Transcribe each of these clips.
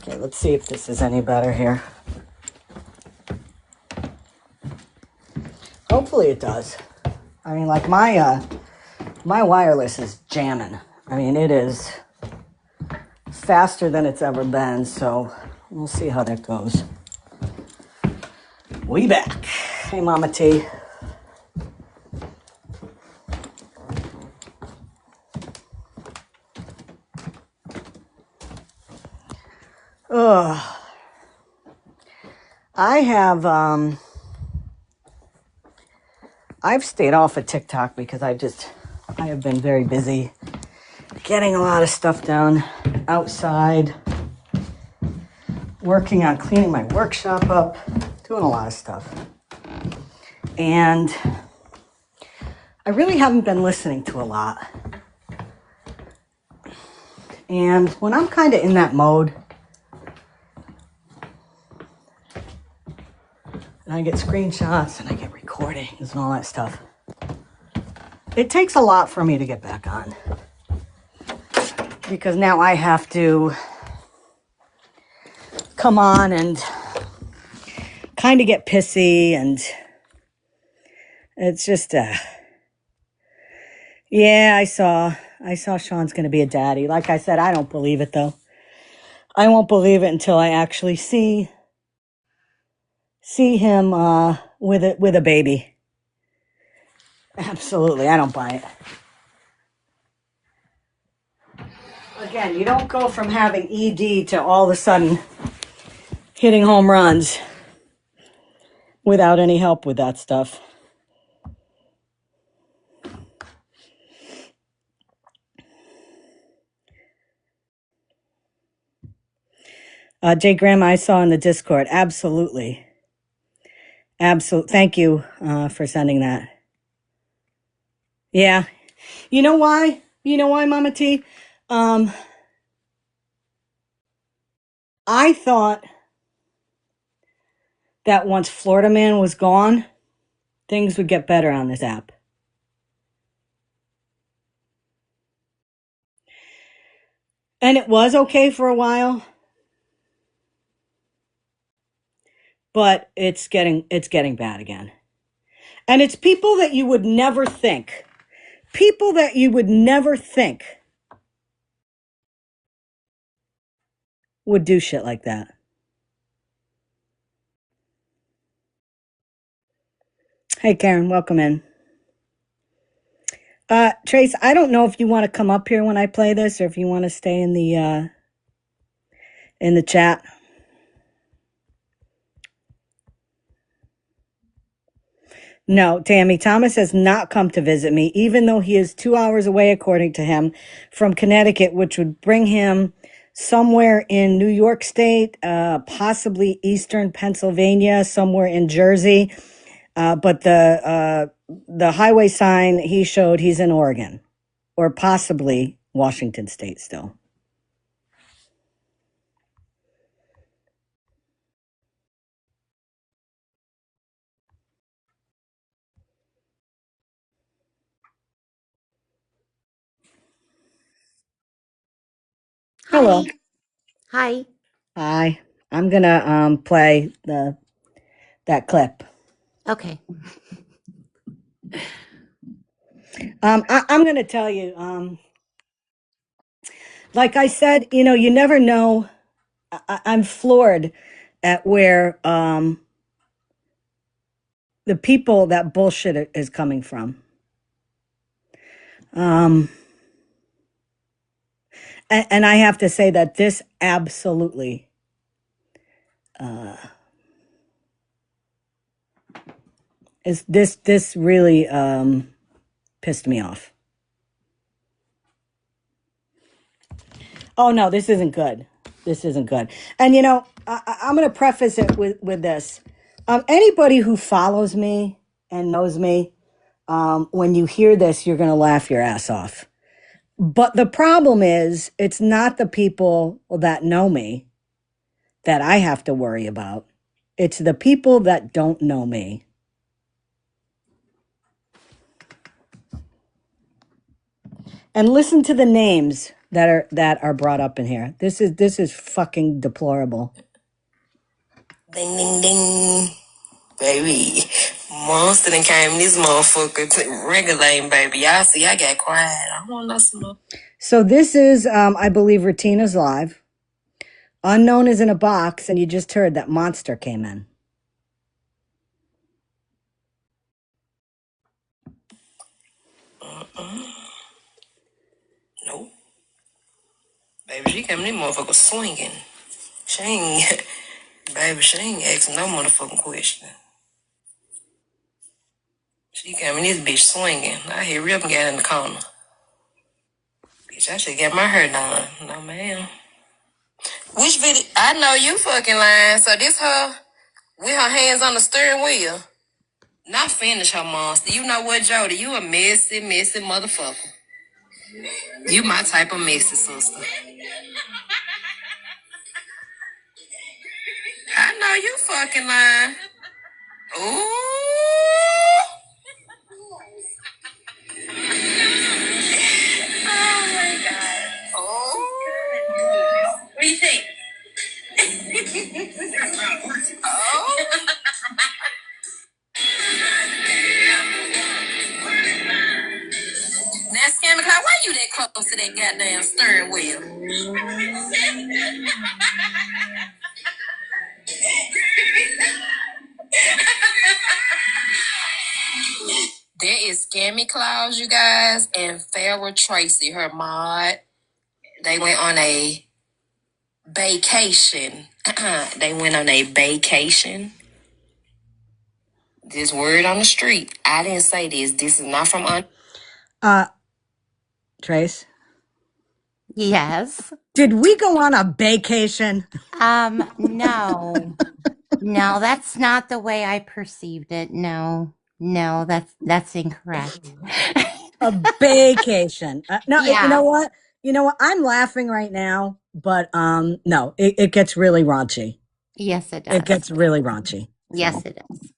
Okay, let's see if this is any better here. Hopefully it does. I mean, like my wireless is jamming. I mean, it is faster than it's ever been, so we'll see how that goes. We back. Hey, Mama T. Ugh. I've stayed off of TikTok because I have been very busy getting a lot of stuff done outside, working on cleaning my workshop up, doing a lot of stuff. And I really haven't been listening to a lot. And when I'm kind of in that mode, and I get screenshots and I get recordings and all that stuff, it takes a lot for me to get back on. Because now I have to come on and kind of get pissy, and it's just, yeah, I saw Sean's going to be a daddy. Like I said, I don't believe it though. I won't believe it until I actually see him with a baby. Absolutely, I don't buy it. Again, you don't go from having ED to all of a sudden hitting home runs without any help with that stuff. Jay Graham, I saw in the Discord. Absolutely. Absolutely. Thank you for sending that. Yeah. You know why? Mama T? I thought that once Florida Man was gone, things would get better on this app. And it was okay for a while. But it's getting bad again. And it's people that you would never think. People that you would never think would do shit like that. Hey, Karen, welcome in. Trace, I don't know if you want to come up here when I play this or if you want to stay in the chat. No, Tammy, Thomas has not come to visit me, even though he is 2 hours away, according to him, from Connecticut, which would bring him somewhere in New York State, possibly Eastern Pennsylvania, somewhere in Jersey. But the highway sign he showed, he's in Oregon, or possibly Washington State still. Hello. Hi. Hi. I'm gonna play that clip. Okay. I'm gonna tell you, like I said, you never know. I'm floored at where the people that bullshit is coming from. And I have to say that this absolutely this really pissed me off. Oh no, this isn't good. This isn't good. And I'm going to preface it with this. Anybody who follows me and knows me, when you hear this, you're going to laugh your ass off. But the problem is, it's not the people that know me that I have to worry about. It's the people that don't know me. And listen to the names that are brought up in here. This is fucking deplorable. Ding, ding, ding. Baby, monster done came in this motherfucker to regulating, baby. Y'all see, I got quiet. I don't want no smoke. So this is, I believe, Retina's live. Unknown is in a box, and you just heard that monster came in. Nope. Baby, she came in this motherfucker swinging. She ain't, baby, she ain't asking no motherfucking question. She came in this bitch swinging. I hear Rip got in the corner. Bitch, I should get my hair done. No, ma'am. Which video? I know you fucking lying. So this her with her hands on the steering wheel. Not finish her, monster. You know what, Jody? You a messy, messy motherfucker. You my type of messy sister. I know you fucking lying. Ooh. Oh my god. Oh. What do you think? Oh. Now, Scammyclaus, why you that close to that goddamn steering wheel? There is Scammyclaus, you guys, and Farrah Tracy, her mod. They went on a vacation. They went on a vacation. This word on the street. I didn't say this. This is not from Trace, Yes. did we go on a vacation? No. No, that's not the way I perceived it. No. No, that's incorrect. A vacation. No, you know Yeah. what? You know what? I'm laughing right now, but no, it gets really raunchy. Yes, it It does. gets really raunchy. Yes, So it is.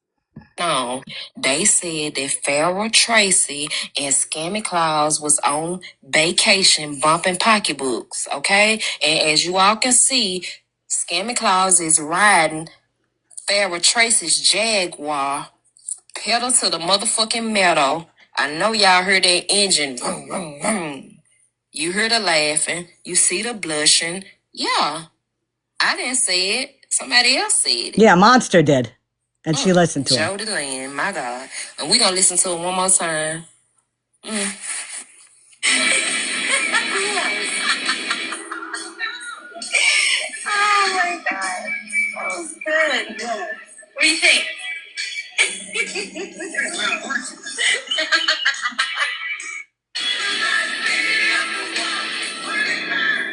No, they said that Farrah Tracy and Scammyclaus was on vacation bumping pocketbooks, okay? And as you all can see, Scammyclaus is riding Farrah Tracy's Jaguar, pedal to the motherfucking meadow. I know y'all heard that engine. Vroom, vroom, vroom. You heard the laughing. You see the blushing. Yeah, I didn't say it. Somebody else said it. yeah, Monster did, and she listened to him. Jody Lynn, my God. And we're going to listen to it one more time. Oh, my God. That was good. What do you think?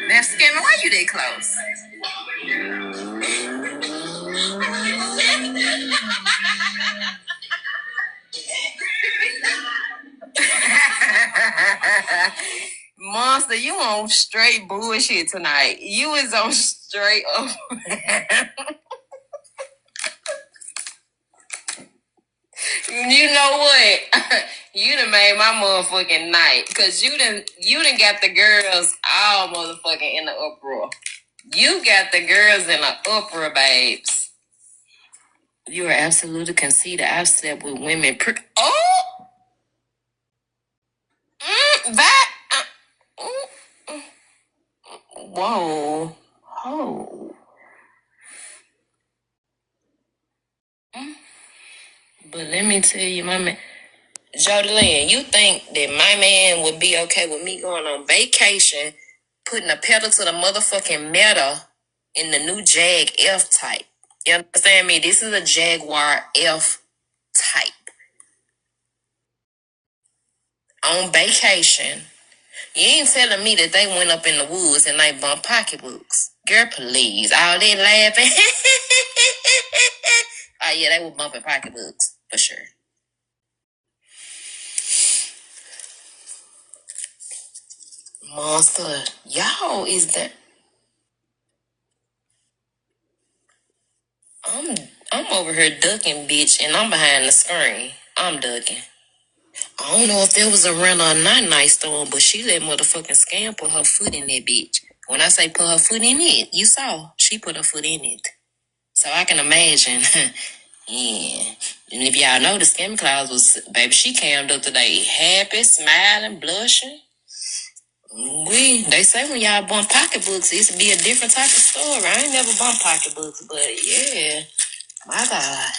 Now, Scammer, why you that close? Monster, you on straight bullshit tonight. You is on straight up. You know what? You done made my motherfucking night. Cause you done got the girls all motherfucking in the uproar. You got the girls in the uproar, babes. You are absolutely conceited. I've slept with women. That. Whoa. Oh. But let me tell you, my man. Jody Lynn, you think that my man would be okay with me going on vacation, putting a pedal to the motherfucking metal in the new Jag F type? You understand me? This is a Jaguar F type. On vacation. You ain't telling me that they went up in the woods and they bumped pocketbooks. Girl, please. All they laughing. Oh, yeah, they were bumping pocketbooks. For sure. Monster. Y'all is that. I'm I'm over here ducking, bitch, and I'm behind the screen. I'm ducking. I don't know if there was a rental or not nice storm, but she let motherfucking Scam put her foot in that bitch. When I say put her foot in it, you saw she put her foot in it. So I can imagine. Yeah. And if y'all know the Scammyclaus was, baby, she came up today happy, smiling, blushing. They say when y'all bump pocketbooks, it's be a different type of story. I ain't never bumped pocketbooks, but yeah, my God.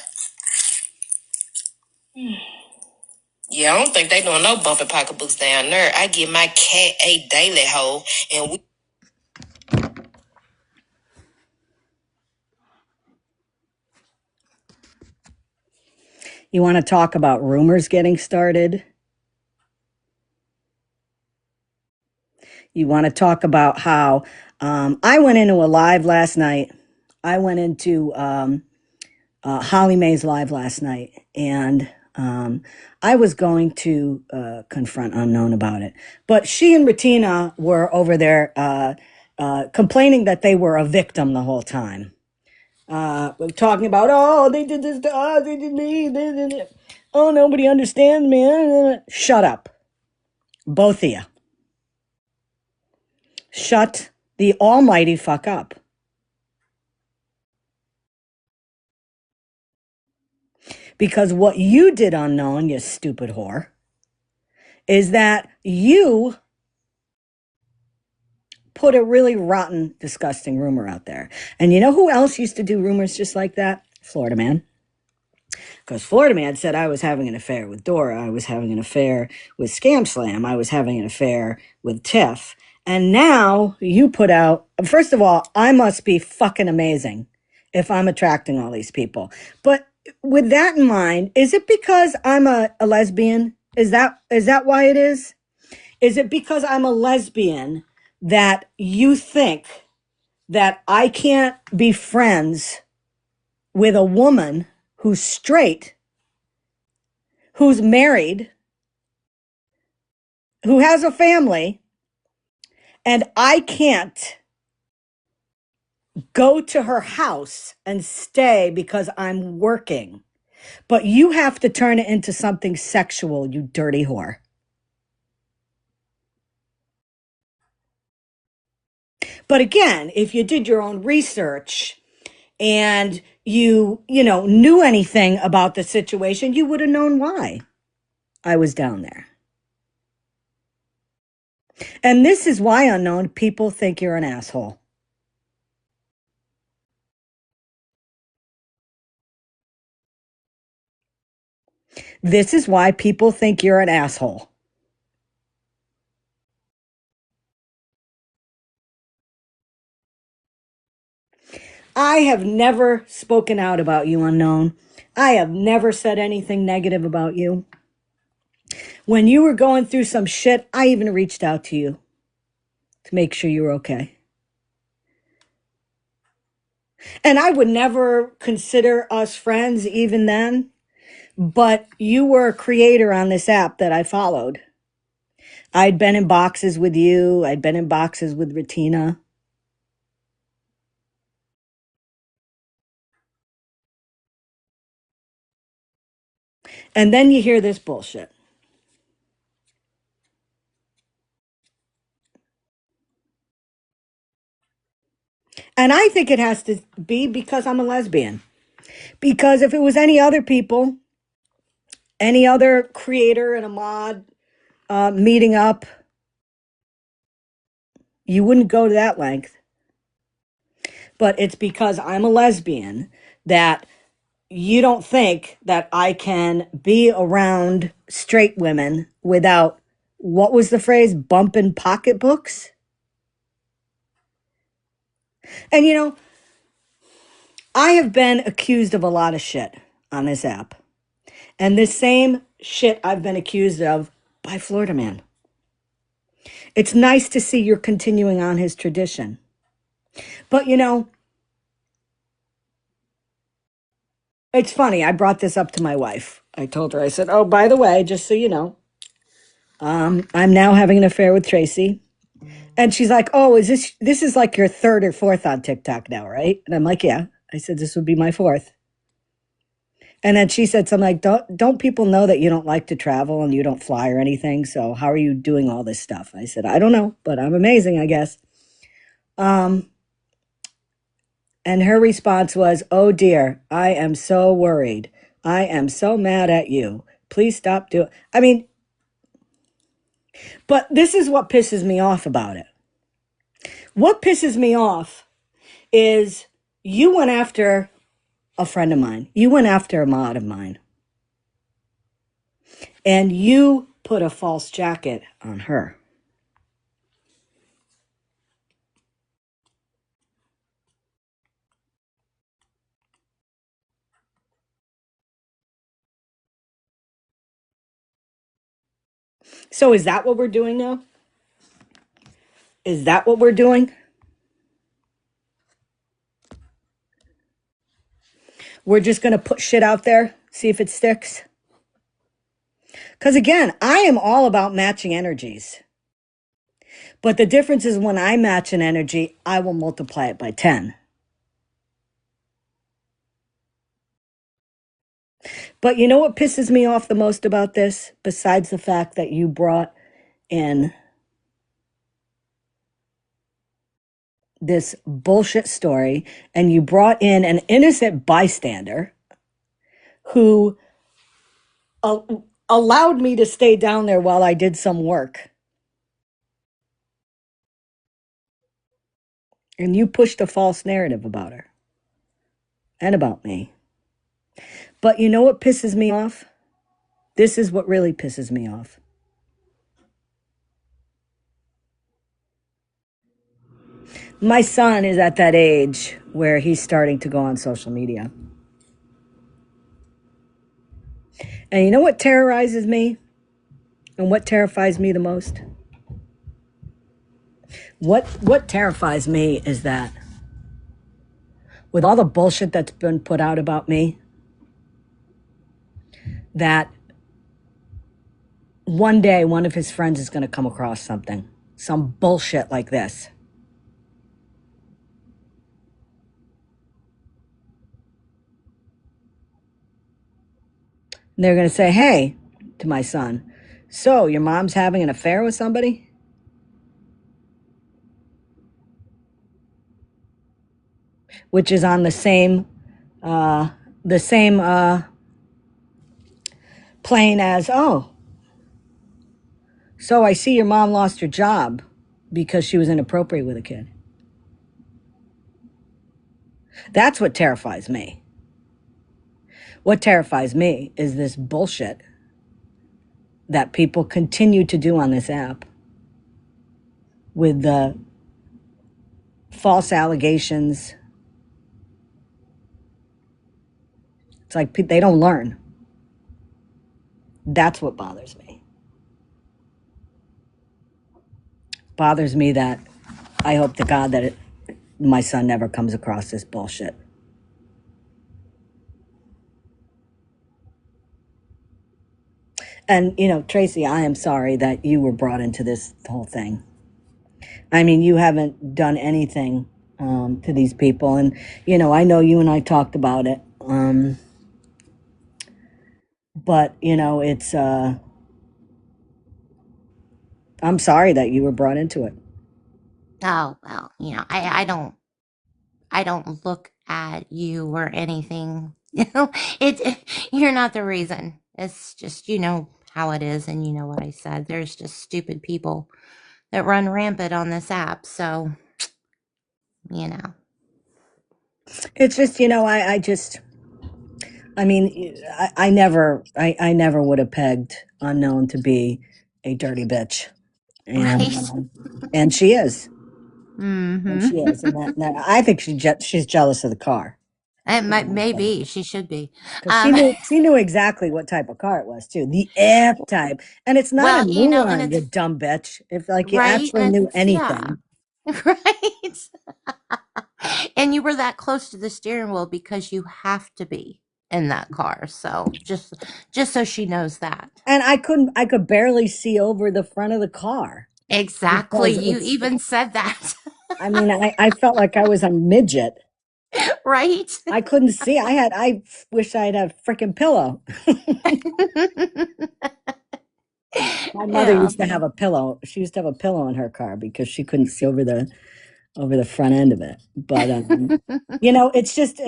Yeah, I don't think they doing no bumping pocketbooks down there. I give my cat a daily hoe, and we. You want to talk about rumors getting started? You want to talk about how I went into a live last night. I went into Holly Mae's live last night, and I was going to confront Unknown about it. But she and Ratina were over there complaining that they were a victim the whole time. Talking about, oh, they did this to us, they did me, they did it. Oh, nobody understands me. Shut up. Both of you. Shut the almighty fuck up. Because what you did, Unknown, you stupid whore, is that you put a really rotten, disgusting rumor out there. And you know who else used to do rumors just like that? Florida Man. Because Florida Man said I was having an affair with Dora. I was having an affair with Scam Slam. I was having an affair with Tiff. And now you put out, first of all, I must be fucking amazing if I'm attracting all these people. But with that in mind, is it because I'm a lesbian? Is that why it is? Is it because I'm a lesbian that you think that I can't be friends with a woman who's straight, who's married, who has a family, and I can't go to her house and stay because I'm working? But you have to turn it into something sexual, you dirty whore. But again, if you did your own research and you knew anything about the situation, you would have known why I was down there. And this is why, Unknown, people think you're an asshole. This is why people think you're an asshole. I have never spoken out about you, Unknown. I have never said anything negative about you. When you were going through some shit, I even reached out to you to make sure you were okay. And I would never consider us friends even then, but you were a creator on this app that I followed. I'd been in boxes with you. I'd been in boxes with Ratina. And then you hear this bullshit. And I think it has to be because I'm a lesbian. Because if it was any other people, any other creator and a mod meeting up, you wouldn't go to that length. But it's because I'm a lesbian that you don't think that I can be around straight women without, what was the phrase, bumping pocketbooks? And I have been accused of a lot of shit on this app. And this same shit I've been accused of by Florida Man. It's nice to see you're continuing on his tradition. But it's funny. I brought this up to my wife. I told her, I said, oh, by the way, just so you know, I'm now having an affair with Tracy. And she's like, oh, this is like your third or fourth on TikTok now, right? And I'm like, yeah. I said, this would be my fourth. And then she said something like, don't people know that you don't like to travel and you don't fly or anything? So how are you doing all this stuff? I said, I don't know, but I'm amazing, I guess. Um, and her response was, oh dear, I am so worried. I am so mad at you. Please stop doing. I mean, but this is what pisses me off about it. What pisses me off is you went after a friend of mine. You went after a mod of mine. And you put a false jacket on her. So is that what we're doing now? Is that what we're doing? We're just going to put shit out there, see if it sticks? Because again, I am all about matching energies. But the difference is when I match an energy, I will multiply it by 10. But you know what pisses me off the most about this? Besides the fact that you brought in this bullshit story and you brought in an innocent bystander who allowed me to stay down there while I did some work. And you pushed a false narrative about her and about me. But you know what pisses me off? This is what really pisses me off. My son is at that age where he's starting to go on social media. And you know what terrorizes me? And what terrifies me the most? What terrifies me is that with all the bullshit that's been put out about me, that one day one of his friends is going to come across something, some bullshit like this. And they're going to say, hey, to my son, so your mom's having an affair with somebody? Which is on the same uh, plane as, oh, so I see your mom lost her job because she was inappropriate with a kid. That's what terrifies me. What terrifies me is this bullshit that people continue to do on this app with the false allegations. It's like they don't learn. That's what bothers me. Bothers me that I hope to God that my son never comes across this bullshit. And, you know, Tracy, I am sorry that you were brought into this whole thing. I mean, you haven't done anything to these people. And, you know, I know you and I talked about it. But, you know, it's, I'm sorry that you were brought into it. Oh, well, you know, I don't look at you or anything. You know, you're not the reason. It's just, you know how it is, and you know what I said. There's just stupid people that run rampant on this app. So, you know. It's just, you know, I mean, I never would have pegged Unknown to be a dirty bitch. And, Right? and she is. And Mm-hmm. she is. And I think she's jealous of the car. It might, maybe she should be. Because Um, she knew exactly what type of car it was too, the F type, and it's not a well, you new know, and one. You it's dumb bitch! If like you right, actually and knew it's yeah, anything, right. And you were that close to the steering wheel because you have to be in that car. So just so she knows that. and I could barely see over the front of the car Exactly. because You even said that. I mean, I felt like I was a midget. Right? I couldn't see. I wish I'd have a freaking pillow. My mother Yeah. used to have a pillow. She used to have a pillow in her car because she couldn't see over the front end of it. But it's just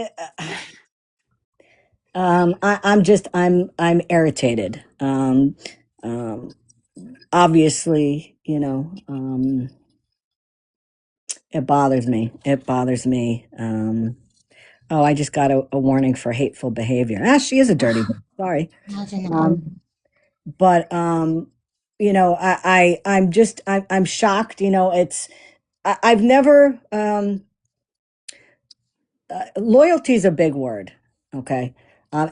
I'm irritated. Um, Obviously, it bothers me. It bothers me. Oh, I just got a warning for hateful behavior. Ah, she is a dirty bitch. Sorry. Imagine that. But I'm shocked. I've never loyalty is a big word, okay,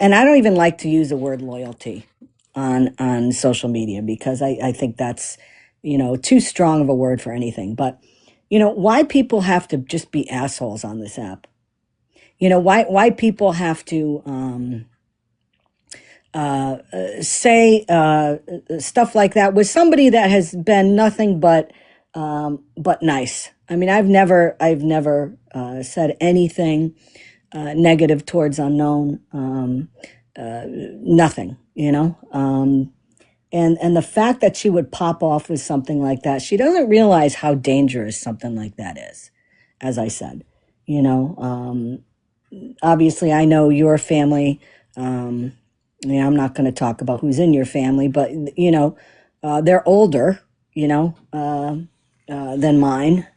and I don't even like to use the word loyalty on social media because I think that's too strong of a word for anything. But why people have to just be assholes on this app? Why people have to say stuff like that with somebody that has been nothing but nice. I mean, I've never said anything negative towards unknown. Nothing, and the fact that she would pop off with something like that, she doesn't realize how dangerous something like that is. As I said, you know, obviously I know your family. I'm not going to talk about who's in your family, but they're older, than mine.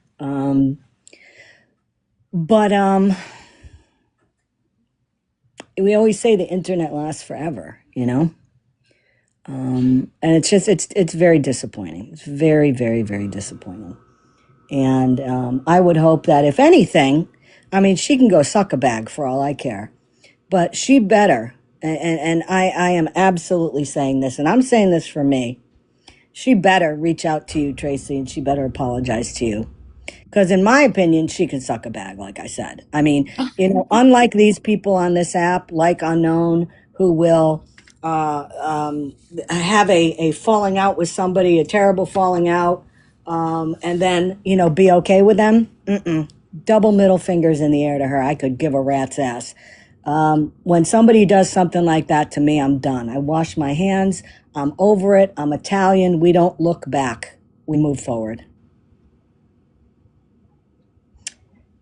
But we always say the internet lasts forever, and it's very disappointing. It's very, very, very disappointing. And I would hope that if anything, I mean, she can go suck a bag for all I care, but she better. And I am absolutely saying this, and I'm saying this for me. She better reach out to you, Tracy, and she better apologize to you. Because in my opinion, she can suck a bag, like I said. I mean, unlike these people on this app, like Unknown, who will have a falling out with somebody, a terrible falling out, and then, be okay with them. Mm-mm. Double middle fingers in the air to her. I could give a rat's ass. When somebody does something like that to me, I'm done. I wash my hands. I'm over it. I'm Italian. We don't look back. We move forward.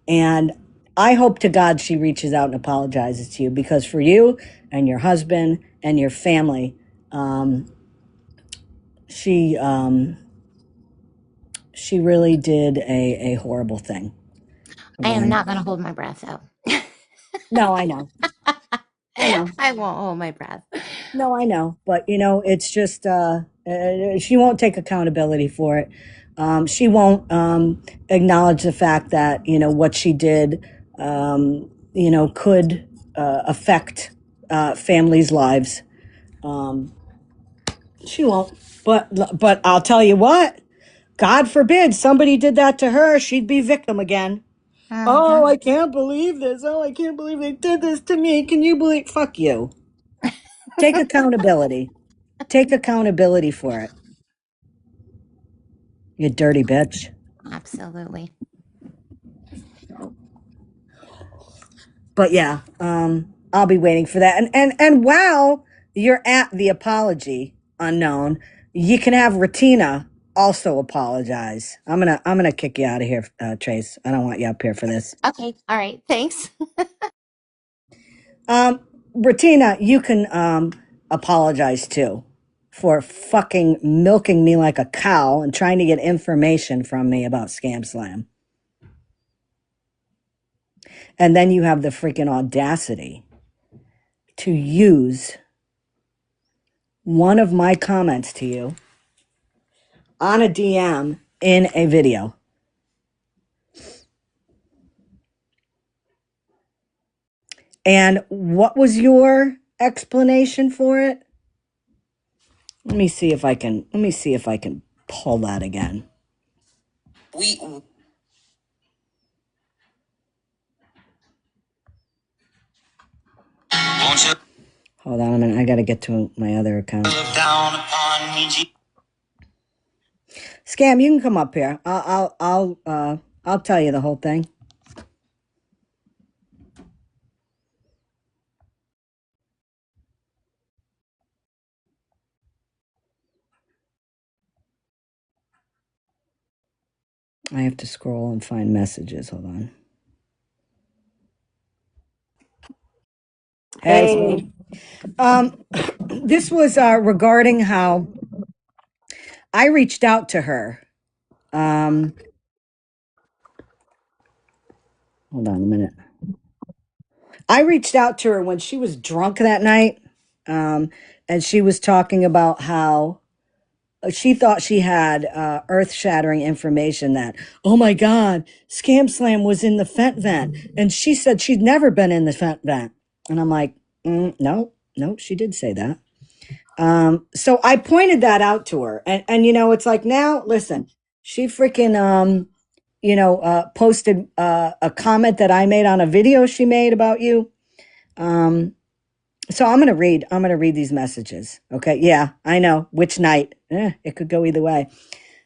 And I hope to God she reaches out and apologizes to you because for you and your husband and your family, she she really did a horrible thing. I am And not going to hold my breath out. no, I know. I know. I won't hold my breath. No, I know. But it's just she won't take accountability for it. She won't acknowledge the fact that what she did could affect families' lives. Um, she won't. But I'll tell you what. God forbid somebody did that to her, she'd be victim again. Oh, Mhm. I can't believe this. Oh, I can't believe they did this to me. Can you believe? Fuck you. Take accountability. Take accountability for it. You dirty bitch. Absolutely. But yeah, I'll be waiting for that. And while you're at the apology, Unknown, you can have Retina also apologize. I'm gonna kick you out of here, Trace. I don't want you up here for this. Okay. All right. Thanks. Retina, you can apologize too for fucking milking me like a cow and trying to get information from me about Scam Slam. And then you have the freaking audacity to use one of my comments to you on a DM in a video. And what was your explanation for it? Let me see if I can pull that again. We won't you Hold on a minute. I got to get to my other account. look down upon me, Scam, you can come up here. I'll tell you the whole thing. I have to scroll and find messages. Hold on. Hey, Hey. Sweet. This was regarding how I reached out to her. Hold on a minute. I reached out to her when she was drunk that night, and she was talking about how she thought she had earth-shattering information that, oh my God, Scam Slam was in the Fent vent, and she said she'd never been in the Fent vent, and I'm like, no, no, she did say that. So I pointed that out to her, and you know, it's like now, listen, she freaking posted a comment that I made on a video she made about you. So I'm gonna read these messages. Okay. Yeah, I know. Which night? It could go either way.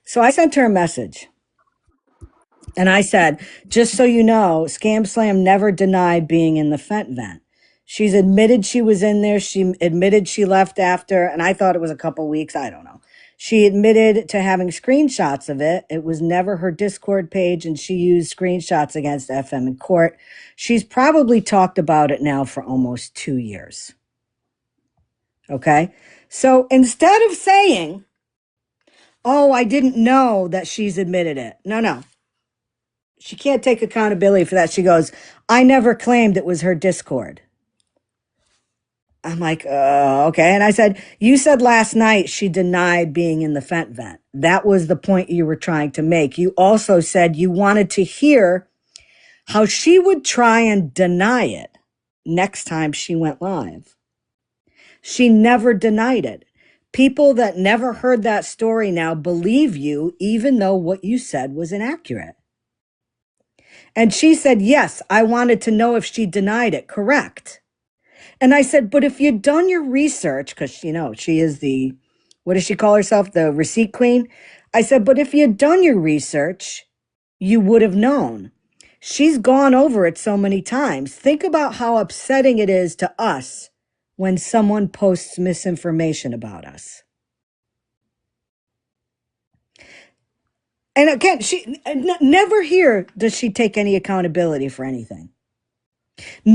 So I sent her a message and I said, just so you know, Scam Slam never denied being in the Fent vent. She's admitted she was in there. She admitted she left after, and I thought it was a couple weeks. I don't know. She admitted to having screenshots of it. It was never her Discord page, and she used screenshots against FM in court. She's probably talked about it now for almost 2 years. Okay. So instead of saying, oh, I didn't know that she's admitted it. No, no. She can't take accountability for that. She goes, I never claimed it was her Discord. I'm like, okay. And I said, you said last night she denied being in the Fent vent. That was the point you were trying to make. You also said you wanted to hear how she would try and deny it next time she went live. She never denied it. People that never heard that story now believe you, even though what you said was inaccurate. And she said, yes, I wanted to know if she denied it. Correct. And I said, but if you'd done your research, because, you know, she is the, what does she call herself? The receipt queen. I said, but if you'd done your research, you would have known. She's gone over it so many times. Think about how upsetting it is to us when someone posts misinformation about us. And again, she never here does she take any accountability for anything.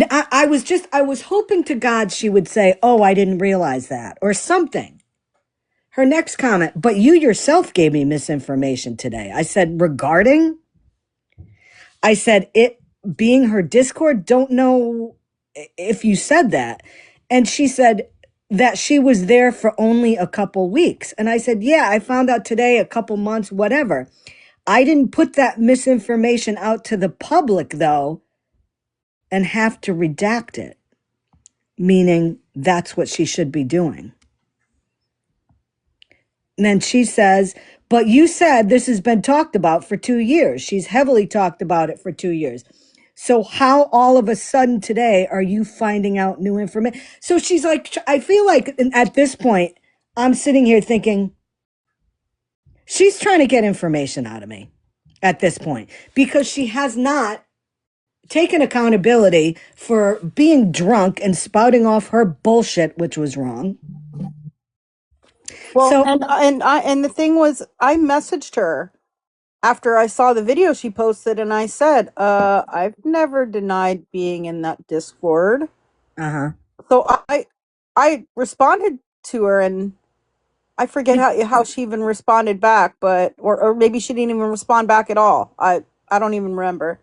I was hoping to God she would say, oh, I didn't realize that, or something. Her next comment, but you yourself gave me misinformation today. I said, regarding? I said, it being her Discord, don't know if you said that. And she said that she was there for only a couple weeks. And I said, yeah, I found out today, a couple months, whatever. I didn't put that misinformation out to the public, though, and have to redact it, meaning that's what she should be doing. And then she says, but you said this has been talked about for 2 years. She's heavily talked about it for 2 years. So how all of a sudden today are you finding out new information? So she's like, I feel like at this point, I'm sitting here thinking, she's trying to get information out of me at this point because she has not taken accountability for being drunk and spouting off her bullshit, which was wrong. Well, So, and the thing was, I messaged her after I saw the video she posted, and I said, I've never denied being in that Discord. uh-huh. So I responded to her, and I forget how she even responded back, but or maybe she didn't even respond back at all. I don't even remember.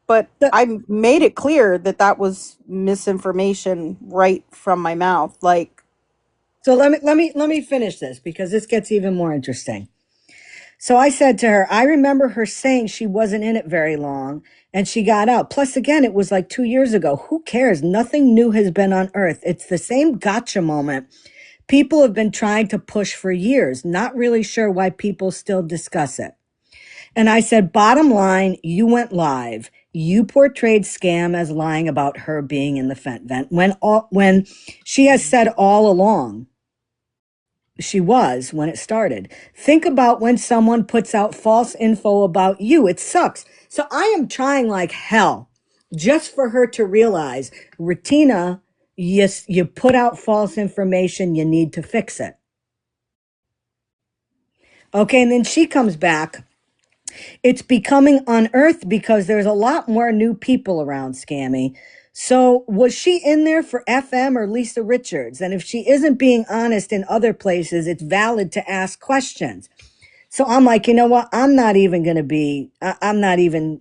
But I made it clear that that was misinformation right from my mouth. Like, So let me finish this because this gets even more interesting. So I said to her, I remember her saying she wasn't in it very long and she got out. Plus, again, it was like 2 years ago. Who cares? Nothing new has been unearthed. It's the same gotcha moment people have been trying to push for years. Not really sure why people still discuss it. And I said, bottom line, you went live. You portrayed Scam as lying about her being in the Fent vent when she has said all along she was when it started. Think about when someone puts out false info about you. It sucks. So I am trying like hell just for her to realize, Retina, yes, you put out false information. You need to fix it. Okay. And then she comes back It's becoming unearthed because there's a lot more new people around, Scammy. So was she in there for FM or Lisa Richards? And if she isn't being honest in other places, it's valid to ask questions. So I'm like, you know what? I'm not even going to be, I'm not even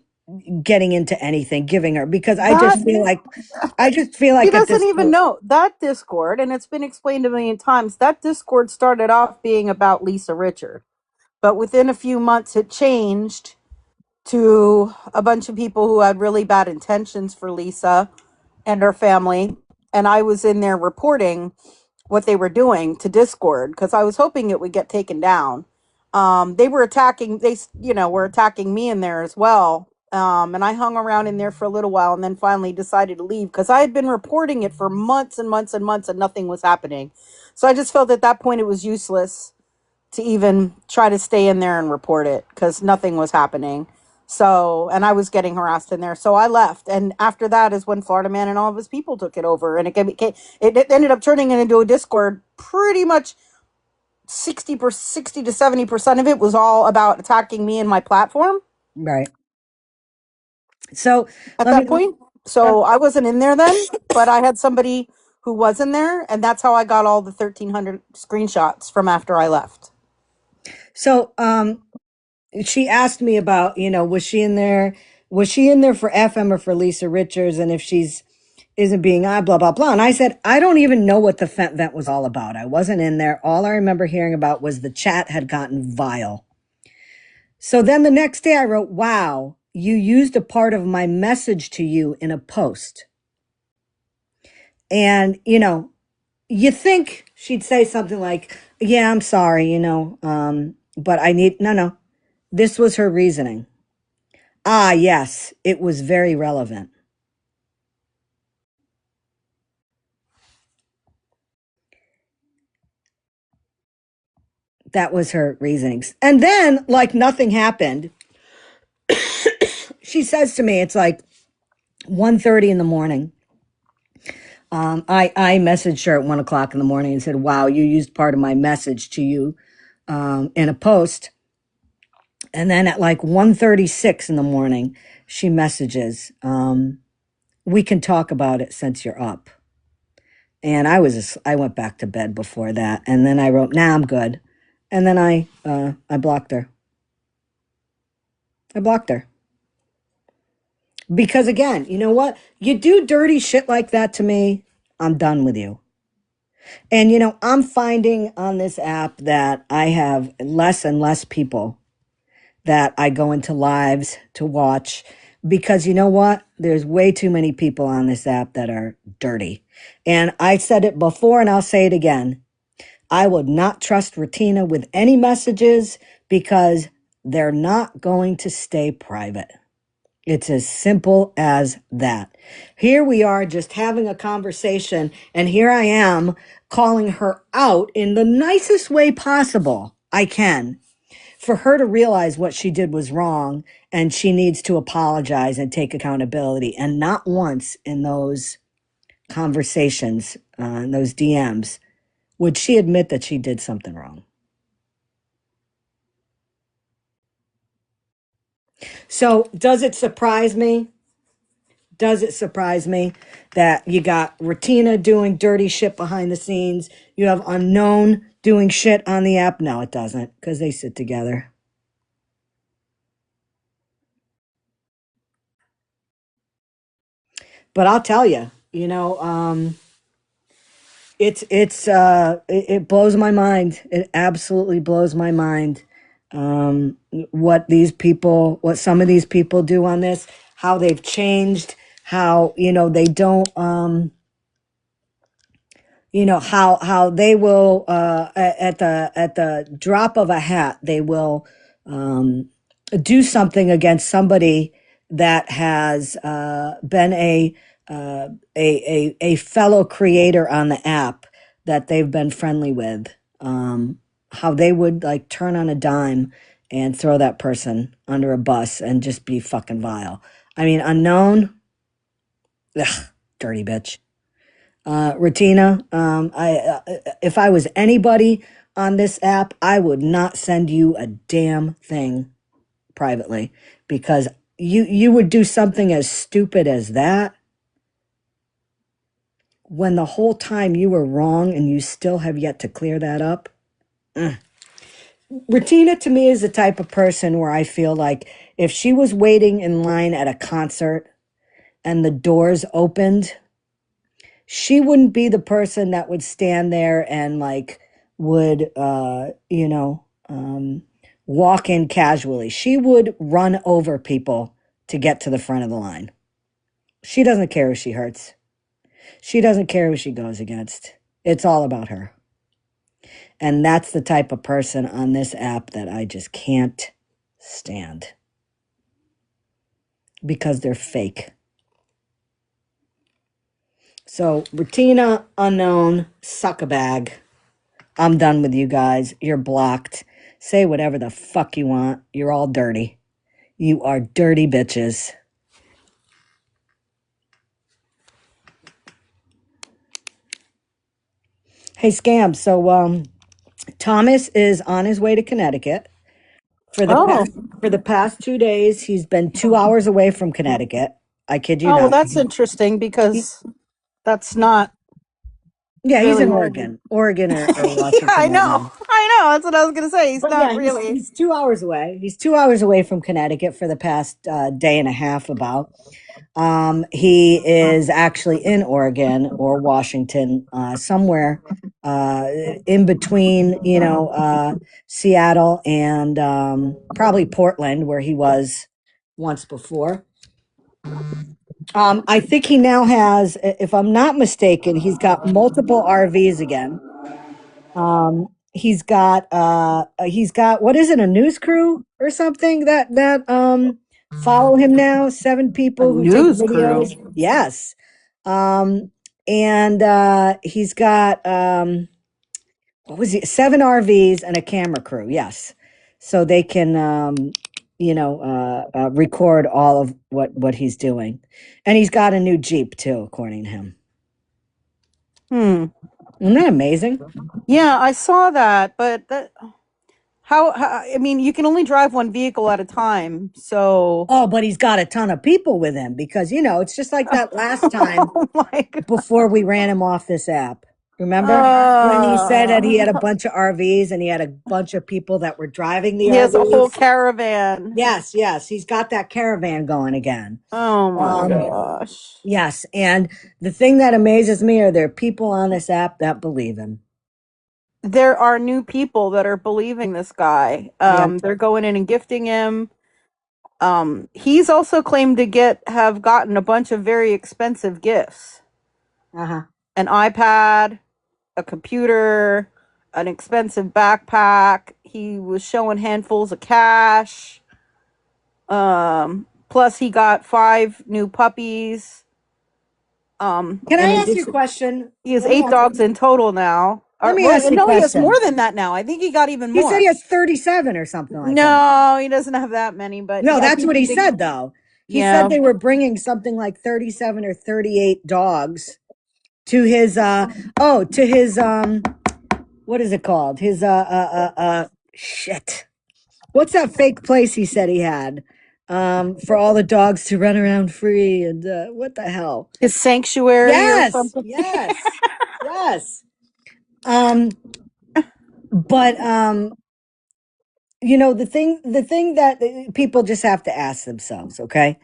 getting into anything, giving her, because That I just feel she like at doesn't this even point, know that Discord, and it's been explained a million times. That Discord started off being about Lisa Richard, but within a few months it changed to a bunch of people who had really bad intentions for Lisa and her family. And I was in there reporting what they were doing to Discord because I was hoping it would get taken down. They were attacking, were attacking me in there as well. And I hung around in there for a little while and then finally decided to leave because I had been reporting it for months and months and months and nothing was happening. So I just felt at that point it was useless to even try to stay in there and report it because nothing was happening. So, and I was getting harassed in there. So I left. And after that is when Florida Man and all of his people took it over. And it ended up turning it into a Discord. Pretty much 60 to 70% of it was all about attacking me and my platform right. So at let that me, point. So I wasn't in there then, but I had somebody who was in there. And that's how I got all the 1,300 screenshots from after I left. so, she asked me about, was she in there for FM or for Lisa Richards? And if she's isn't being blah, blah, blah. And I said, I don't even know what the vent was all about. I wasn't in there. All I remember hearing about was the chat had gotten vile. So then the next day I wrote, wow, you used a part of my message to you in a post. And, you think she'd say something like, yeah, I'm sorry, but no. This was her reasoning. Ah, yes, it was very relevant. That was her reasonings. And then, like nothing happened, she says to me, it's like 1:30 in the morning. I messaged her at 1 o'clock in the morning and said, wow, you used part of my message to you in a post. And then at like 1:36 in the morning, she messages, we can talk about it since you're up. And I went back to bed before that. And then I wrote, nah, I'm good. And then I blocked her. I blocked her. Because again, you know what? You do dirty shit like that to me, I'm done with you. And I'm finding on this app that I have less and less people that I go into lives to watch because you know what? There's way too many people on this app that are dirty. And I said it before and I'll say it again. I would not trust Retina with any messages because they're not going to stay private. It's as simple as that. Here we are just having a conversation, and here I am calling her out in the nicest way possible I can for her to realize what she did was wrong and she needs to apologize and take accountability. And not once in those conversations, in those DMs, would she admit that she did something wrong. So, does it surprise me? Does it surprise me that you got Retina doing dirty shit behind the scenes? You have Unknown doing shit on the app? No, it doesn't, because they sit together. But I'll tell you, it blows my mind. It absolutely blows my mind. What some of these people do on this, how they've changed, how they don't how they will at the drop of a hat they will do something against somebody that has been a fellow creator on the app that they've been friendly with. How they would like turn on a dime and throw that person under a bus and just be fucking vile. I mean, Unknown, ugh, dirty bitch. Retina, if I was anybody on this app, I would not send you a damn thing privately, because you would do something as stupid as that when the whole time you were wrong and you still have yet to clear that up. Retina to me is the type of person where I feel like if she was waiting in line at a concert and the doors opened, she wouldn't be the person that would stand there and like would walk in casually. She would run over people to get to the front of the line. She doesn't care who she hurts. She doesn't care who she goes against. It's all about her. And that's the type of person on this app that I just can't stand, because they're fake. So, Bettina, unknown, suck a bag. I'm done with you guys. You're blocked. Say whatever the fuck you want. You're all dirty. You are dirty bitches. Hey, Scam. So, Thomas is on his way to Connecticut. For the Oh, past, for the past 2 days, he's been 2 hours away from Connecticut. I kid you oh, well, not. that's interesting because that's not Yeah, he's in really. Oregon or Yeah, I Washington right know. now. I know. That's what I was gonna say. He's But not yeah, really. he's 2 hours away. He's 2 hours away from Connecticut for the past day and a half. About he is actually in Oregon or Washington, somewhere in between, Seattle and probably Portland, where he was once before. I think he now has, if I'm not mistaken, he's got multiple RVs again. He's got what is it, a news crew or something that follow him now, 7 people A who take news crew. videos. Yes. Um and he's got what was it, 7 RVs and a camera crew. Yes. So they can record all of what he's doing. And he's got a new Jeep too, according to him. Hmm. Isn't that amazing? Yeah, I saw that, but how? I mean, you can only drive one vehicle at a time, so. Oh, but he's got a ton of people with him, because it's just like that last time Oh my god. before we ran him off this app. Remember when he said that he had a Uh, bunch of RVs and he had a bunch of people that were driving the he has a whole RVs? caravan. Yes, yes, he's got that caravan going again. Oh my Um, gosh. yes, and the thing that amazes me are there are people on this app that believe him. There are new people that are believing this guy. Yep. They're going in and gifting him. He's also claimed to have gotten a bunch of very expensive gifts. Uh-huh. An iPad, a computer, an expensive backpack. He was showing handfuls of cash. Plus he got 5 new puppies. Can I In ask you a addition, question? he has 8 dogs in total now. Let Or, me well, ask you a no, he has more question. than that now. I think he got even He said he more. has 37 or something like that. No, he doesn't have that many, but No, I that's think what he he did. said, though. He said Yeah, they were bringing something like 37 or 38 dogs to his what is it called? His shit. What's that fake place he said he had? For all the dogs to run around free, and what the hell? his sanctuary or Yes, something. yes, yes. Um, but the thing that people just have to ask themselves, okay?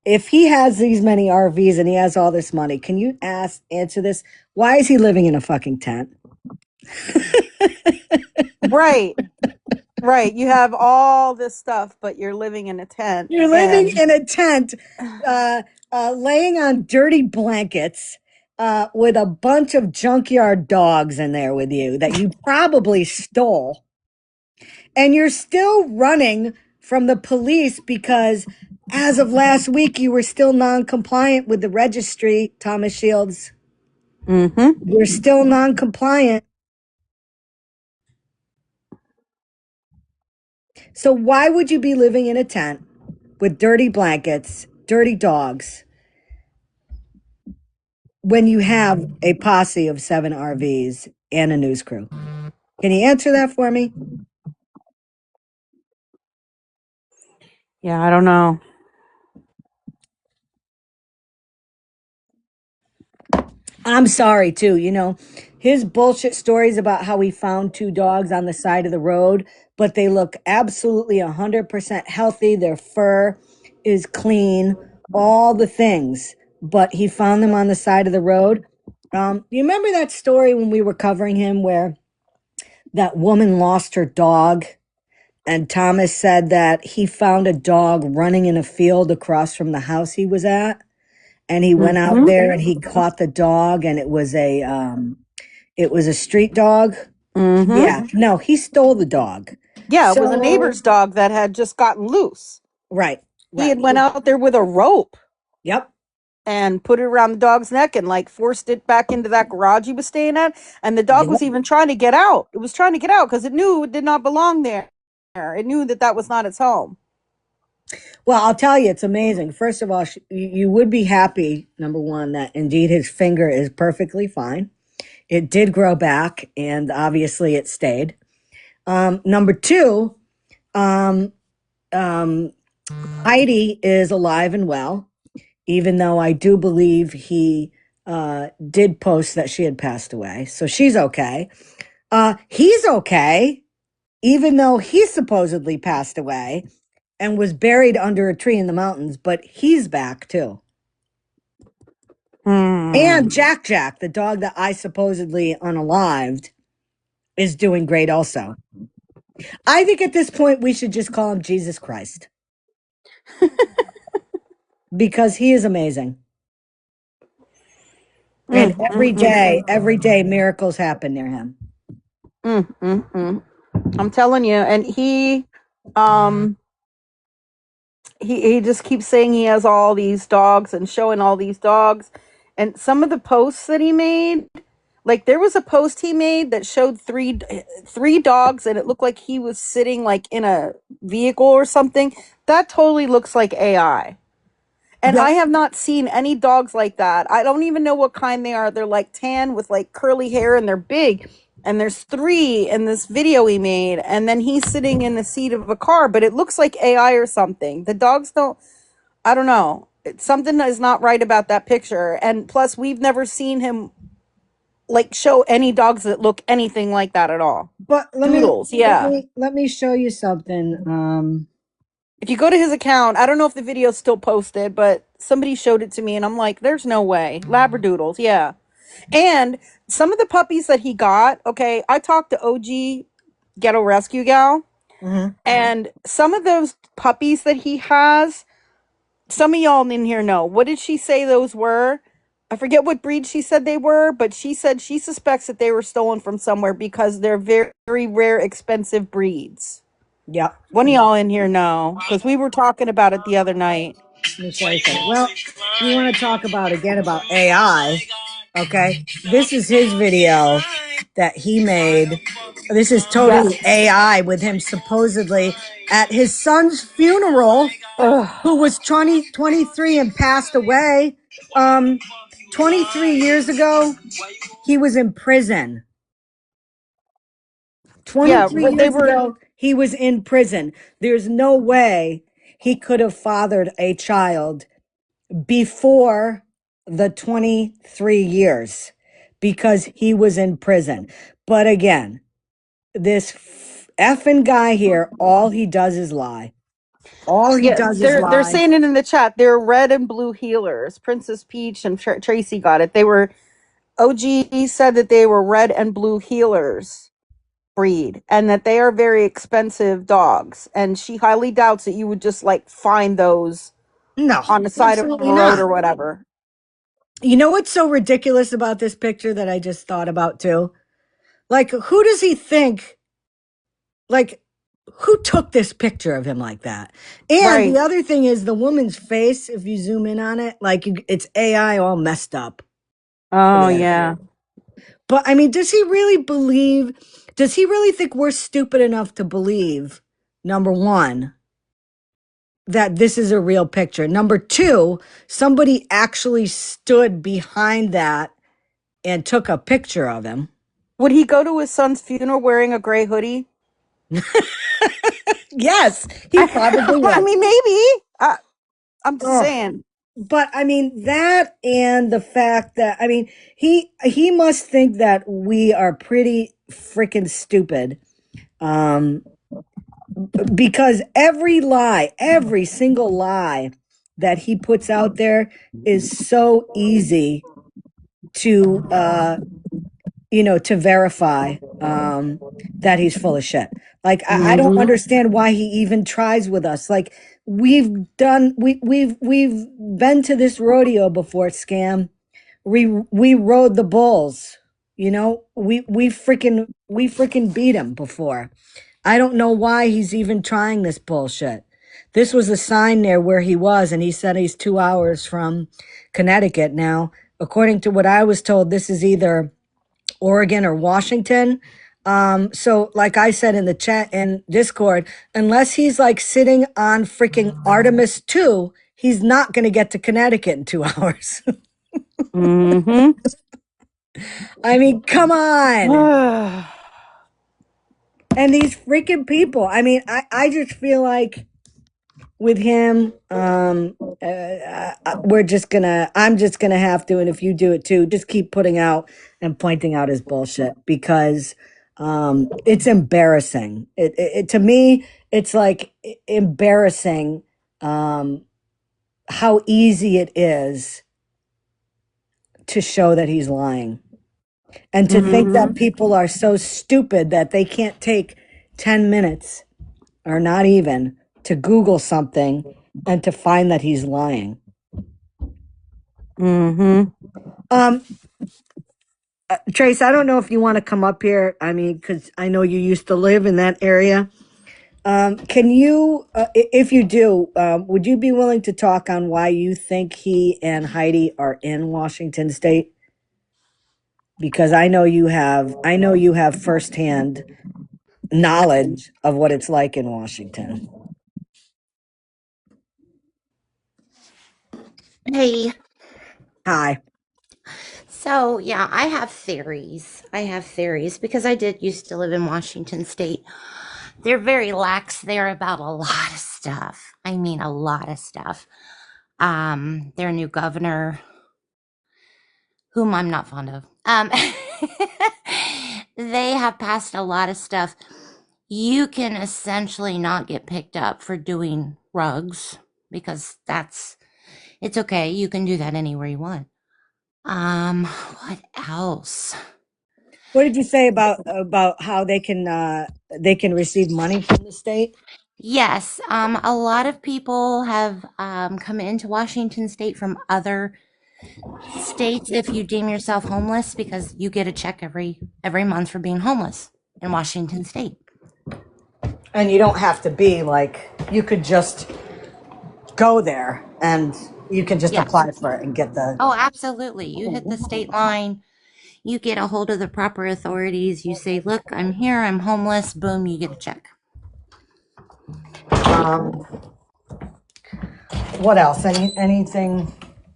If he has these many RVs and he has all this money, can you answer this? Why is he living in a fucking tent? Right, right. You have all this stuff, but you're living in a tent, You're living and in a tent, laying on dirty blankets, with a bunch of junkyard dogs in there with you that you probably stole. And you're still running from the police because as of last week, you were still non-compliant with the registry, Thomas Shields. mm-hmm. You're still non-compliant. So why would you be living in a tent with dirty blankets, dirty dogs, when you have a posse of 7 RVs and a news crew? Can you answer that for me? Yeah, I don't know. I'm sorry too. His bullshit stories about how he found two dogs on the side of the road, but they look absolutely 100% healthy. Their fur is clean, all the things, but he found them on the side of the road. You remember that story when we were covering him where that woman lost her dog? And Thomas said that he found a dog running in a field across from the house he was at. And he went out Mm-hmm. there and he caught the dog, and it was a street dog. Mm-hmm. Yeah, no, he stole the dog. Yeah, it was a So neighbor's dog that had just gotten loose. right, He right. had went out there with a rope Yep. and put it around the dog's neck and like forced it back into that garage he was staying at. And the dog Yep. was even trying to get out. It was trying to get out because it knew it did not belong there. It knew that that was not its home. Well, I'll tell you, it's amazing. First of all, you would be happy, number one, that indeed his finger is perfectly fine. It did grow back, and obviously it stayed. Number two, um, um, Heidi is alive and well, even though I do believe he did post that she had passed away. So she's okay. He's okay, even though he supposedly passed away and was buried under a tree in the mountains, but he's back too. Hmm. And Jack, the dog that I supposedly unalived, is doing great also. I think at this point we should just call him Jesus Christ because he is amazing. And Mm, mm, mm, mm, every day miracles happen near him. mm. I'm telling you, and um, he just keeps saying he has all these dogs and showing all these dogs, and some of the posts that he made, like there was a post he made that showed three dogs, and it looked like he was sitting like in a vehicle or something. That totally looks like AI. And I Yep. have not seen any dogs like that. I don't even know what kind they are. They're like tan with like curly hair and they're big. And there's three in this video he made. And then he's sitting in the seat of a car, but it looks like AI or something. The dogs don't, I don't know. Something is not right about that picture. And plus, we've never seen him like show any dogs that look anything like that at all. But Doodles, yeah. let me show you something. If you go to his account, I don't know if the video's still posted, but somebody showed it to me and I'm like, there's no way. Labradoodles, yeah. And some of the puppies that he got, okay, I talked to OG Ghetto Rescue Gal, Mhm. and some of those puppies that he has, some of y'all in here know. What did she say those were? I forget what breed she said they were, but she said she suspects that they were stolen from somewhere because they're very, very rare, expensive breeds. Yep. One of y'all in here know because we were talking about it the other night. Let me show you something. Well, you want to talk about again about AI? Okay, this is his video that he made. This is totally Yes. AI with him supposedly at his son's funeral, Ugh. who was 23 and passed away. 23 years ago, he was in prison. Yeah, 23 they years were. ago, he was in prison. There's no way he could have fathered a child before the 23 years because he was in prison. But again, this effing guy here, all he does is lie. All he Yeah, does is they're lie. saying it in the chat. They're red and blue healers. Princess Peach and Tracy got it. They were. OG said that they were red and blue healers breed and that they are very expensive dogs. And she highly doubts that you would just like find those No, on the side of a absolutely road or not. whatever. You know what's so ridiculous about this picture that I just thought about too? Like, who does he think? Like, who took this picture of him like that? And the Right. other thing is the woman's face, if you zoom in on it, like it's AI all messed up. Look Oh, at that. yeah. But I mean, does he really think we're stupid enough to believe, number one, that this is a real picture? Number two, somebody actually stood behind that and took a picture of him. Would he go to his son's funeral wearing a gray hoodie? Yes, he probably I was. mean, maybe. I'm just Oh, saying. but I mean that, and the fact that I mean he must think that we are pretty freaking stupid. Um, because every lie, every single lie that he puts out there is so easy to to verify that he's full of shit. Like I don't Mm-hmm. understand why he even tries with us. Like we've been to this rodeo before, Scam. We rode the bulls. We freaking beat him before. I don't know why he's even trying this bullshit. This was a sign there where he was, and he said he's 2 hours from Connecticut. Now, according to what I was told, this is either Oregon or Washington. So like I said in the chat in Discord, unless he's like sitting on freaking Artemis 2, he's not going to get to Connecticut in 2 hours. Mm-hmm. I mean, come on. And these freaking people. I mean, I just feel like with him, I'm just gonna have to, and if you do it too, just keep putting out and pointing out his bullshit because it's embarrassing. To me, it's like embarrassing how easy it is to show that he's lying. And to think Mm-hmm. that people are so stupid that they can't take 10 minutes or not even to Google something and to find that he's lying. Mm-hmm. Um, Trace, I don't know if you want to come up here. I mean, because I know you used to live in that area. Can you, if you do, would you be willing to talk on why you think he and Heidi are in Washington State? Because I know you have firsthand knowledge of what it's like in Washington. Hey, Hi. so yeah, I have theories. I have theories because I did used to live in Washington State. They're very lax there about a lot of stuff. I mean, a lot of stuff. Their new governor, whom I'm not fond of, they have passed a lot of stuff. You can essentially not get picked up for doing rugs because it's okay. You can do that anywhere you want. What else? What did you say about how they can receive money from the state? Yes, a lot of people have come into Washington State from other states if you deem yourself homeless because you get a check every month for being homeless in Washington State. And you don't have to be like, you could just go there and you can just Yes. apply for it and get the. Oh, absolutely. You hit the state line, you get a hold of the proper authorities, you say, "Look, I'm here, I'm homeless." Boom, you get a check. Um, what else? Anything?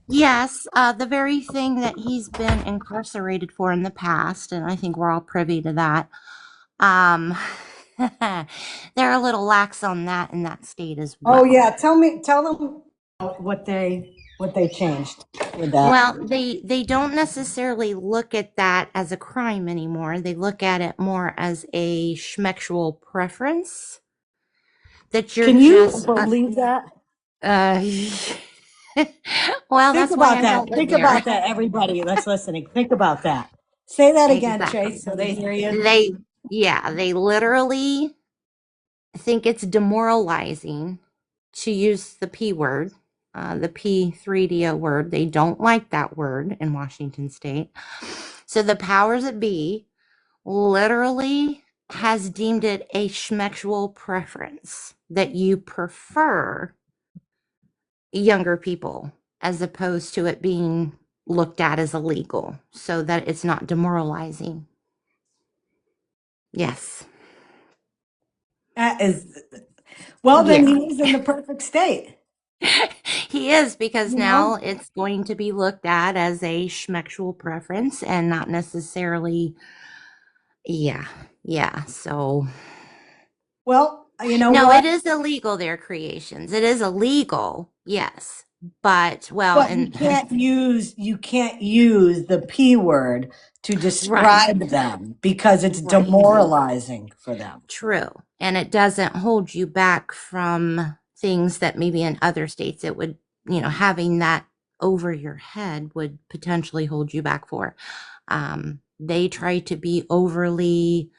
Yes, the very thing that he's been incarcerated for in the past, and I think we're all privy to that. Um, they're a little lax on that in that state as Oh well. yeah, tell them what they changed with that. Well, they don't necessarily look at that as a crime anymore. They look at it more as a schmexual preference that you're Can you just believe that? uh well, Think that's why about I that. don't live Think there. about that, everybody that's listening. Think about that. Say that again, Exactly. Chase, so they hear you. They yeah, they literally think it's demoralizing to use the P word, the P3DO word. They don't like that word in Washington State. So the powers that be literally has deemed it a schmexual preference that you prefer younger people as opposed to it being looked at as illegal so that it's not demoralizing. Yes. That is well. Then Yeah. he's in the perfect state. He is because You now know. it's going to be looked at as a schmexual preference and not necessarily, yeah, yeah. So Well, you know No, what? it is illegal, their creations. It is illegal, yes. But, well, But and you can't use the P word to right, describe them because it's right. demoralizing for them. True. And it doesn't hold you back from things that maybe in other states it would, having that over your head would potentially hold you back for. They try to be overly,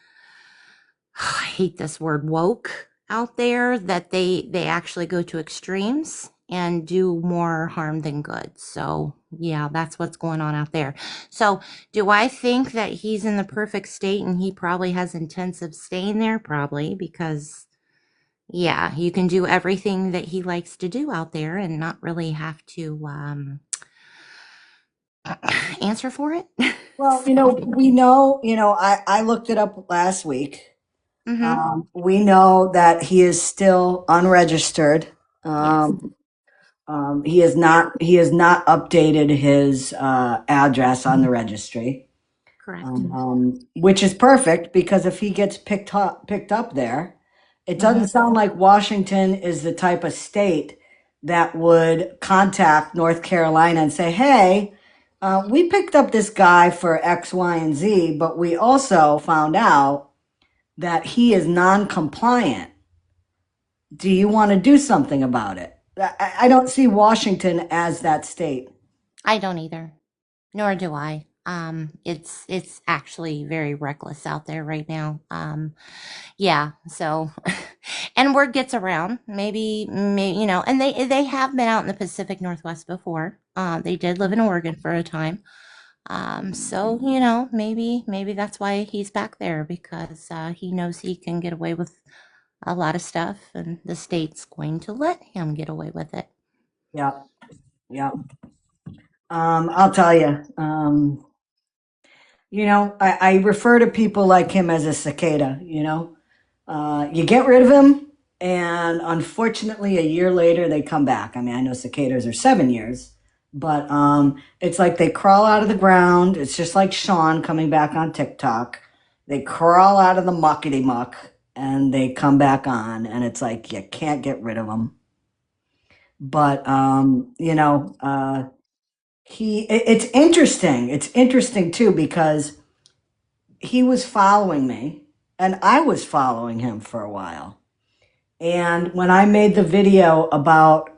I hate this word, woke out there, that they actually go to extremes and do more harm than good. So yeah, that's what's going on out there. So do I think that he's in the perfect state and he probably has intensive staying there? Probably, because yeah, you can do everything that he likes to do out there and not really have to answer for it. Well, So, we know, I looked it up last week. mm-hmm. We know that he is still unregistered. Yes, He has not updated his address on the registry, correct. which is perfect because if he gets picked up there, it Mm-hmm. doesn't sound like Washington is the type of state that would contact North Carolina and say, "Hey, we picked up this guy for X, Y, and Z, but we also found out that he is non-compliant. Do you want to do something about it?" I don't see Washington as that state. I don't either. Nor do I. It's actually very reckless out there right now. Yeah. So, and word gets around. Maybe and they have been out in the Pacific Northwest before. They did live in Oregon for a time. So maybe that's why he's back there, because he knows he can get away with a lot of stuff, and the state's going to let him get away with it. Yeah, yeah. I'll tell you. I refer to people like him as a cicada. You get rid of him, and unfortunately, a year later they come back. I mean, I know cicadas are 7 years, but it's like they crawl out of the ground. It's just like Sean coming back on TikTok. They crawl out of the muckety muck and they come back on, and it's like you can't get rid of them. But it's interesting. It's interesting too because he was following me and I was following him for a while. And when I made the video about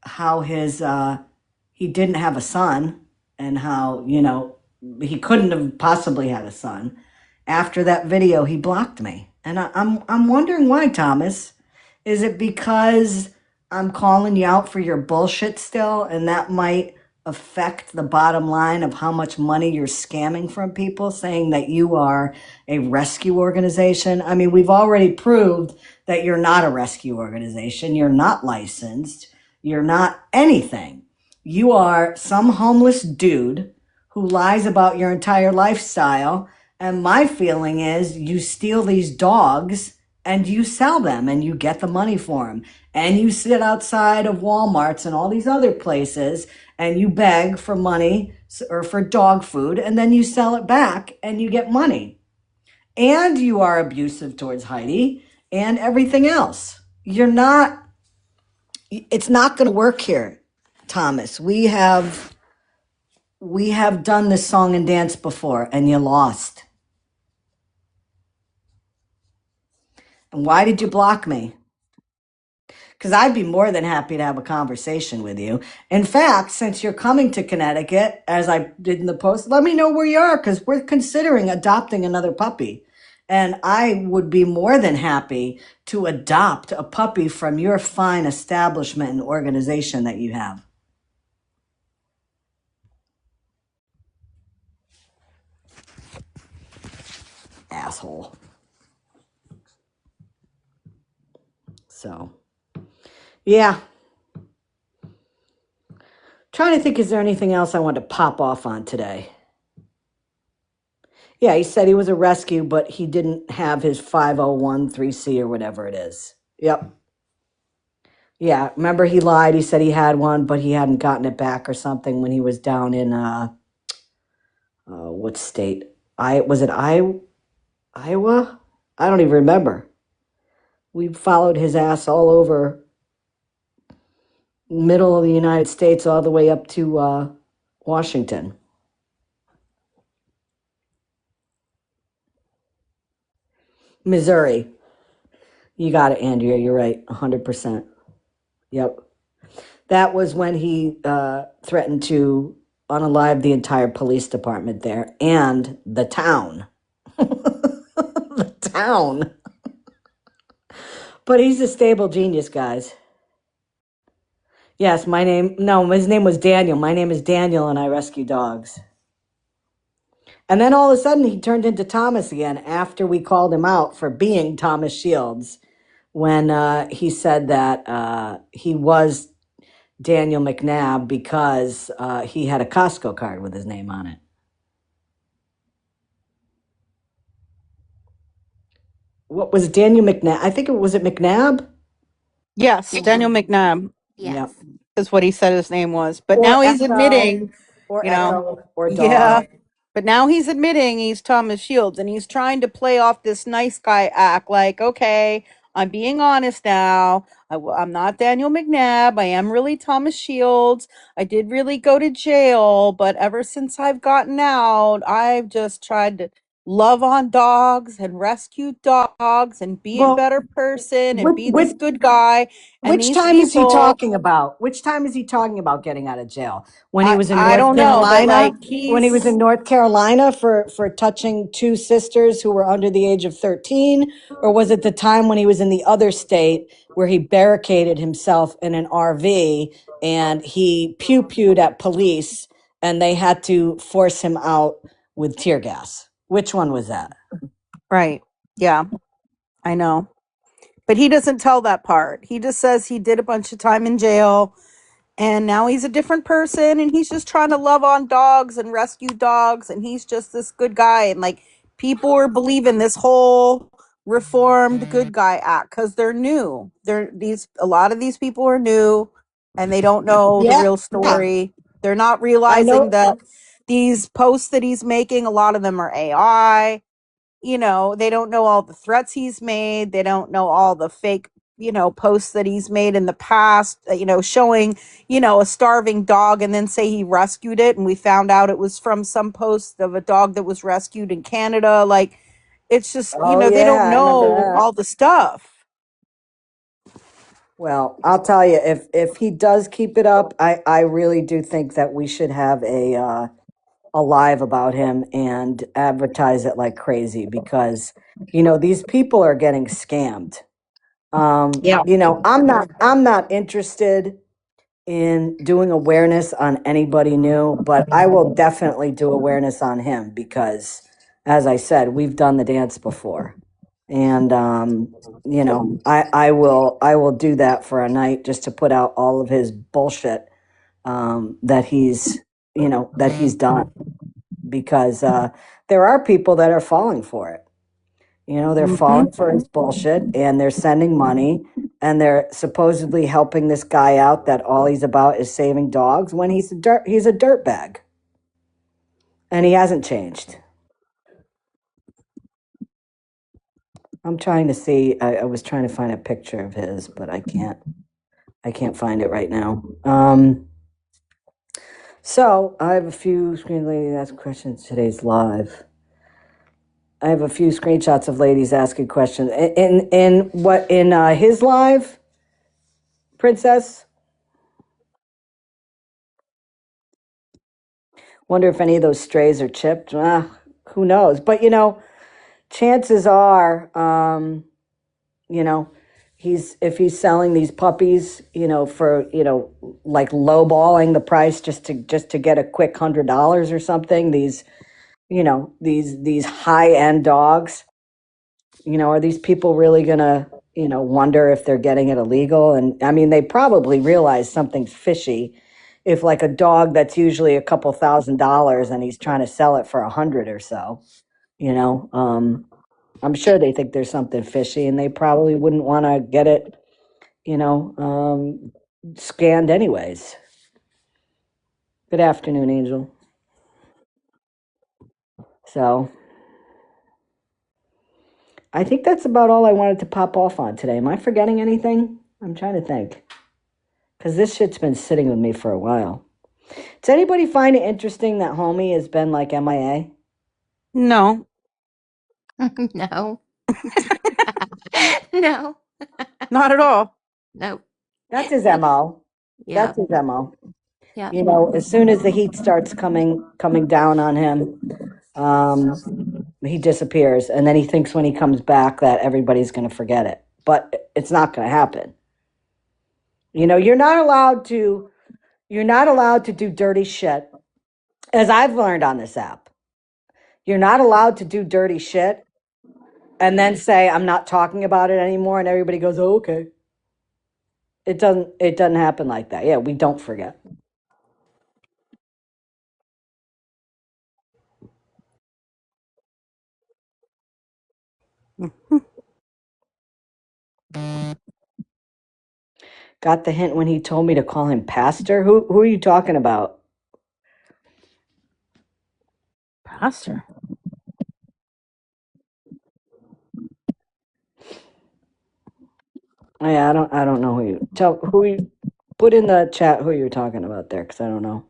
how he didn't have a son and how, he couldn't have possibly had a son, after that video, he blocked me. And I'm wondering why, Thomas. Is it because I'm calling you out for your bullshit still, and that might affect the bottom line of how much money you're scamming from people, saying that you are a rescue organization? I mean, we've already proved that you're not a rescue organization. You're not licensed. You're not anything. You are some homeless dude who lies about your entire lifestyle. And my feeling is you steal these dogs and you sell them and you get the money for them. And you sit outside of Walmarts and all these other places and you beg for money or for dog food, and then you sell it back and you get money. And you are abusive towards Heidi and everything else. It's not going to work here, Thomas. We have done this song and dance before and you lost. And why did you block me? Because I'd be more than happy to have a conversation with you. In fact, since you're coming to Connecticut, as I did in the post, let me know where you are because we're considering adopting another puppy. And I would be more than happy to adopt a puppy from your fine establishment and organization that you have. Asshole. So, yeah. Trying to think, is there anything else I want to pop off on today? Yeah, he said he was a rescue, but he didn't have his 501(c) or whatever it is. Yep. Yeah, remember he lied. He said he had one, but he hadn't gotten it back or something when he was down in what state? I was it Iowa? I don't even remember. We followed his ass all over middle of the United States, all the way up to Washington. Missouri. You got it, Andrea. You're right. 100%. Yep. That was when he threatened to unalive the entire police department there and the town. The town. But he's a stable genius, guys. Yes, my name, no, his name was Daniel. My name is Daniel, and I rescue dogs. And then all of a sudden, he turned into Thomas again after we called him out for being Thomas Shields when he said that he was Daniel McNabb because he had a Costco card with his name on it. What was it, Daniel McNabb? I think it was it McNabb? Yes, Daniel McNabb Yep. Yes. is what he said his name was. But Or now he's Echo, admitting, or you know, Echo, or yeah. Dog. But now he's admitting he's Thomas Shields and he's trying to play off this nice guy act like, okay, I'm being honest now. I'm not Daniel McNabb. I am really Thomas Shields. I did really go to jail, but ever since I've gotten out, I've just tried to love on dogs and rescue dogs and be a Well, better person and which, be which, this good guy. And which these time is he people, talking about? Which time is he talking about getting out of jail? When he was in I North don't know, but Carolina? like When he was in he's North Carolina for touching two sisters who were under the age of 13? Or was it the time when he was in the other state where he barricaded himself in an RV and he pew-pewed at police and they had to force him out with tear gas? Which one was that? right. Yeah, I know. But he doesn't tell that part. He just says he did a bunch of time in jail and now he's a different person and he's just trying to love on dogs and rescue dogs and he's just this good guy and like people are believing this whole reformed good guy act cuz they're new. They're these a lot of these people are new and they don't know the Yeah, real yeah. story. They're not I realizing know. that these posts that he's making, a lot of them are AI. They don't know all the threats he's made. They don't know all the fake, posts that he's made in the past, showing, a starving dog and then say he rescued it. And we found out it was from some post of a dog that was rescued in Canada. Like, it's just, Oh they don't yeah, I remember know that. all the stuff. Well, I'll tell you, if he does keep it up, I really do think that we should have a live about him and advertise it like crazy because these people are getting scammed. Yeah. I'm not interested in doing awareness on anybody new, but I will definitely do awareness on him because, as I said, we've done the dance before, and I will do that for a night just to put out all of his bullshit that he's done because there are people that are falling for it. They're Hmm. falling for his bullshit and they're sending money and they're supposedly helping this guy out that all he's about is saving dogs when he's a dirtbag and he hasn't changed. I'm trying to see. I was trying to find a picture of his, but I can't. I can't find it right now. So I have a few screen ladies ask questions. Today's live. I have a few screenshots of ladies asking questions. In his live, Princess? Wonder if any of those strays are chipped. Who knows? But chances are, you know, if he's selling these puppies, for like lowballing the price just to get a quick $100 or something. These high end dogs. Are these people really gonna wonder if they're getting it illegal? And I mean, they probably realize something's fishy if like a dog that's usually a couple $1,000s and he's trying to sell it for 100 or so. you know um I'm sure they think there's something fishy and they probably wouldn't want to get it scanned anyways. Good afternoon, Angel. So I think that's about all I wanted to pop off on today. Am I forgetting anything? I'm trying to think. Because this shit's been sitting with me for a while. Does anybody find it interesting that homie has been like MIA? No, No. No. not at all. Nope. That's his MO. That's Yep. his MO. Yep. You know, as soon as the heat starts coming down on him, he disappears, and then he thinks when he comes back that everybody's going to forget it, but it's not going to happen. You know, you're not allowed to do dirty shit, as I've learned on this app. You're not allowed to do dirty shit and then say I'm not talking about it anymore, and everybody goes, "Oh, okay." It doesn't happen like that. Yeah, we don't forget. Got the hint when he told me to call him pastor. Who are you talking about? Pastor. Yeah, I don't know who you put in the chat who you're talking about there, because I don't know.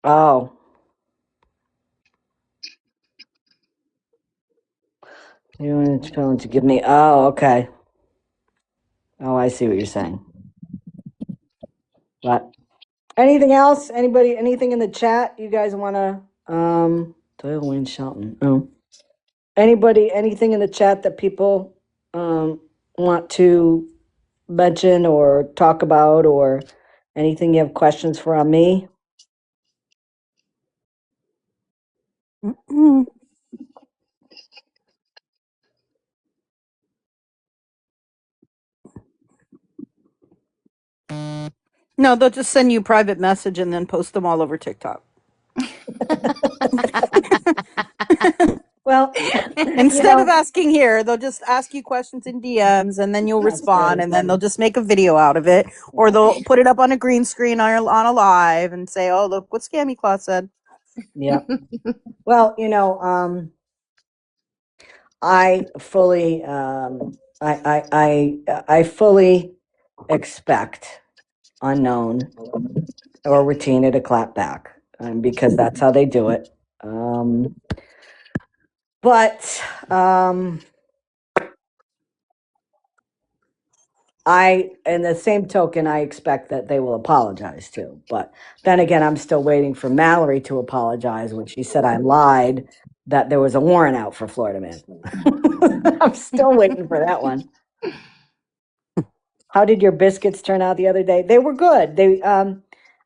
Oh, you want to give me? Oh, okay. Oh, I see what you're saying. But anything else? Anybody? Anything in the chat you guys want to? Doyle Wayne Shelton. Oh, anybody? Anything in the chat that people want to mention or talk about, or anything you have questions for on me? Mm-mm. No, they'll just send you a private message and then post them all over TikTok. Well, Instead of asking here, they'll just ask you questions in DMs and then you'll that's respond great. and then they'll just make a video out of it. Or Yeah. they'll put it up on a green screen on a live and say, oh, look what Scammyclaus said. Yeah. Well, I fully, I fully expect unknown or Retina to clap back, because that's how they do it. But in the same token, I expect that they will apologize too. But then again, I'm still waiting for Mallory to apologize when she said I lied that there was a warrant out for Florida Man. I'm still waiting for that one. How did your biscuits turn out the other day? They were good.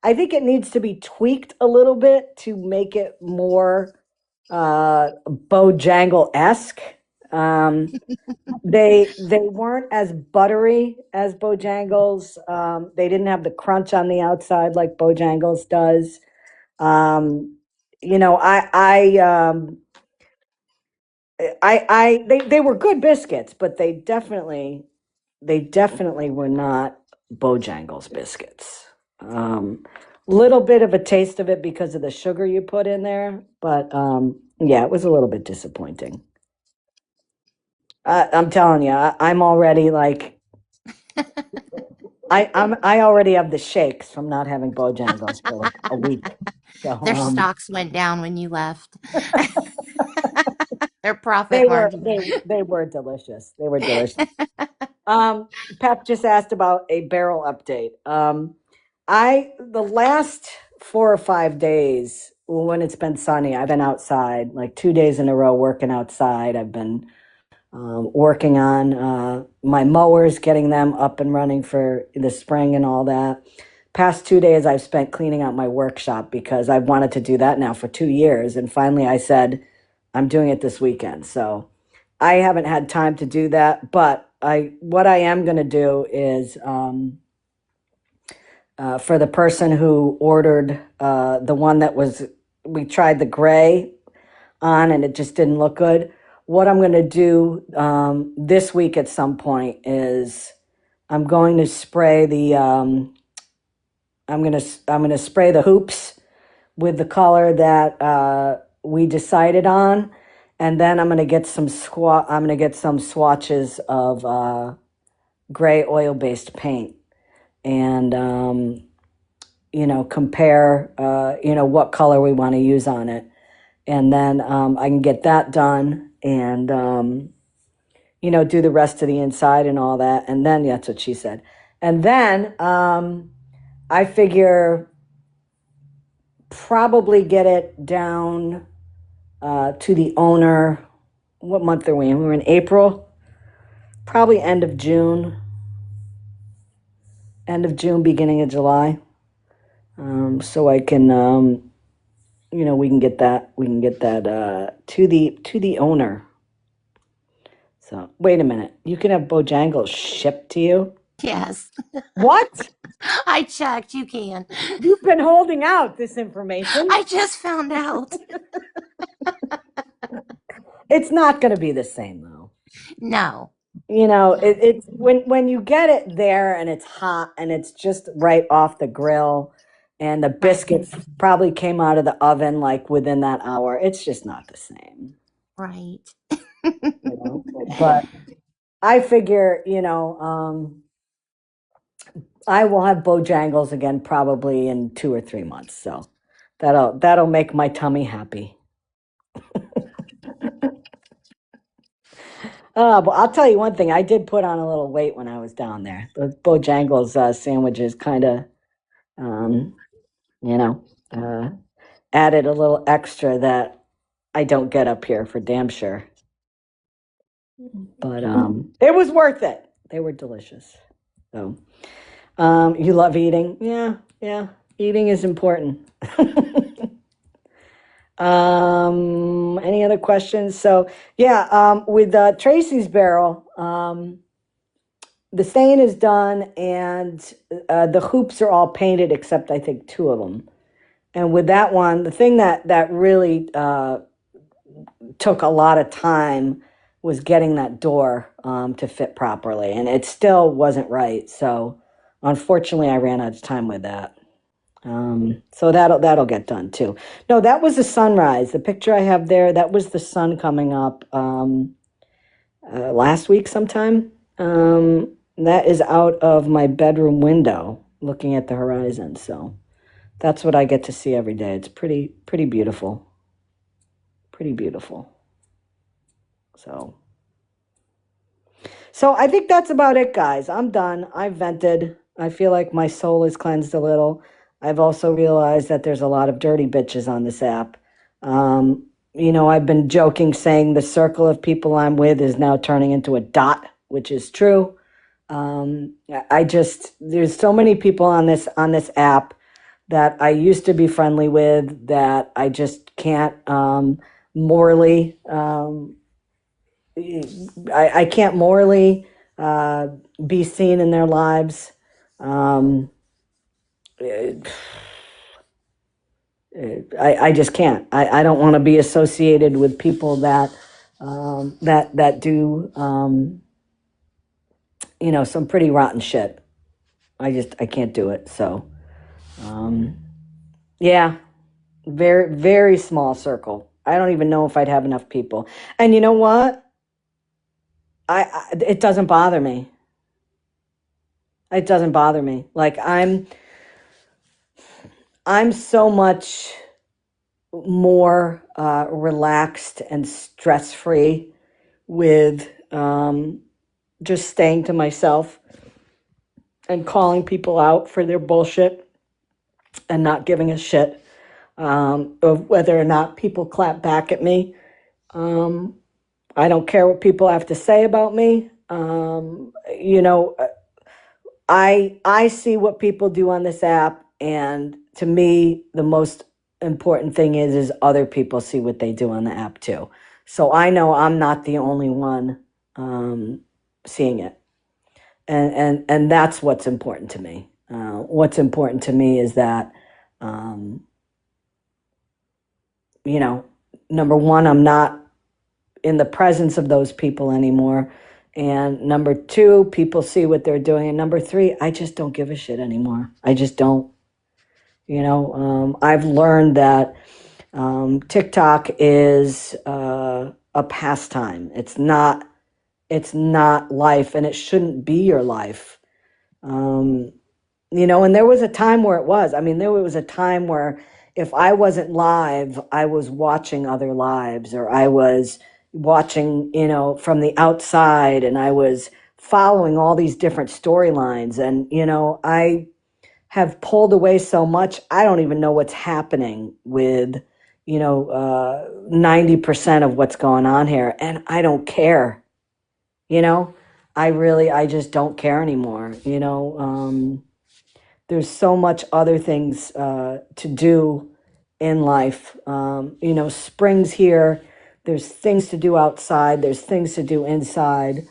I think it needs to be tweaked a little bit to make it more Bojangle-esque. They weren't as buttery as Bojangles. They didn't have the crunch on the outside like Bojangles does. Um, you know, they were good biscuits, but they definitely were not Bojangles biscuits. Little bit of a taste of it because of the sugar you put in there, but yeah, it was a little bit disappointing. I'm telling you, I'm already like I already have the shakes from not having Bojangles for like a week. So Their stocks went down when you left. Their profit they were margin. they were delicious. They were delicious. Pep just asked about a barrel update. The last 4 or 5 days when it's been sunny, I've been outside like 2 days in a row working outside. I've been working on my mowers, getting them up and running for the spring and all that. Past 2 days, I've spent cleaning out my workshop because I've wanted to do that now for 2 years. And finally, I said, I'm doing it this weekend. So I haven't had time to do that. But what I am going to do is for the person who ordered the one we tried the gray on and it just didn't look good. What I'm going to do this week at some point is I'm going to spray I'm gonna spray the hoops with the color that we decided on, and then I'm gonna get some swatches of gray oil-based paint, and compare what color we want to use on it, and then I can get that done, and do the rest of the inside and all that, and then that's what she said, and then I figure probably get it down to the owner. What month are we in? We're in April. Probably end of June, beginning of July. So I can, we can get that. We can get that to the owner. So wait a minute. You can have Bojangles shipped to you. Yes. What? I checked. You can. You've been holding out this information. I just found out. It's not going to be the same though. No. It's when you get it there and it's hot and it's just right off the grill, and the biscuits probably came out of the oven like within that hour. It's just not the same. Right. But I figure, I will have Bojangles again probably in 2 or 3 months. So that'll make my tummy happy. But I'll tell you one thing. I did put on a little weight when I was down there. Those Bojangles sandwiches kind of, um, you know, uh, added a little extra that I don't get up here for damn sure. But it was worth it. They were delicious. So, you love eating? Yeah, yeah. Eating is important. Any other questions? So, yeah, with Tracy's barrel, the stain is done, and the hoops are all painted except I think two of them. And with that one, the thing that really took a lot of time was getting that door to fit properly, and it still wasn't right. So unfortunately, I ran out of time with that. So that'll get done too. No, that was the sunrise. The picture I have there, that was the sun coming up last week sometime. That is out of my bedroom window, looking at the horizon. So that's what I get to see every day. It's pretty beautiful. Pretty beautiful. So I think that's about it, guys. I'm done. I vented. I feel like my soul is cleansed a little. I've also realized that there's a lot of dirty bitches on this app. I've been joking saying the circle of people I'm with is now turning into a dot, which is true. There's so many people on this app that I used to be friendly with that I just can't morally. I can't morally be seen in their lives. I just can't. I don't want to be associated with people that that do some pretty rotten shit. I can't do it. So yeah, very very small circle. I don't even know if I'd have enough people. And you know what? It doesn't bother me. It doesn't bother me. Like I'm so much more relaxed and stress free with just staying to myself and calling people out for their bullshit and not giving a shit of whether or not people clap back at me. I don't care what people have to say about me. I see what people do on this app, and to me, the most important thing is other people see what they do on the app too. So I know I'm not the only one seeing it, and that's what's important to me. What's important to me is that, number one, I'm not in the presence of those people anymore. And number two, people see what they're doing. And number three, I just don't give a shit anymore. I just don't. I've learned that TikTok is a pastime. It's not life, and it shouldn't be your life. Um, and there was a time where it was. I mean, there was a time where if I wasn't live, I was watching other lives, or I was watching, from the outside, and I was following all these different storylines. And, I have pulled away so much, I don't even know what's happening with, 90% of what's going on here. And I don't care, you know, I just don't care anymore. There's so much other things to do in life. Spring's here. There's things to do outside. There's things to do inside.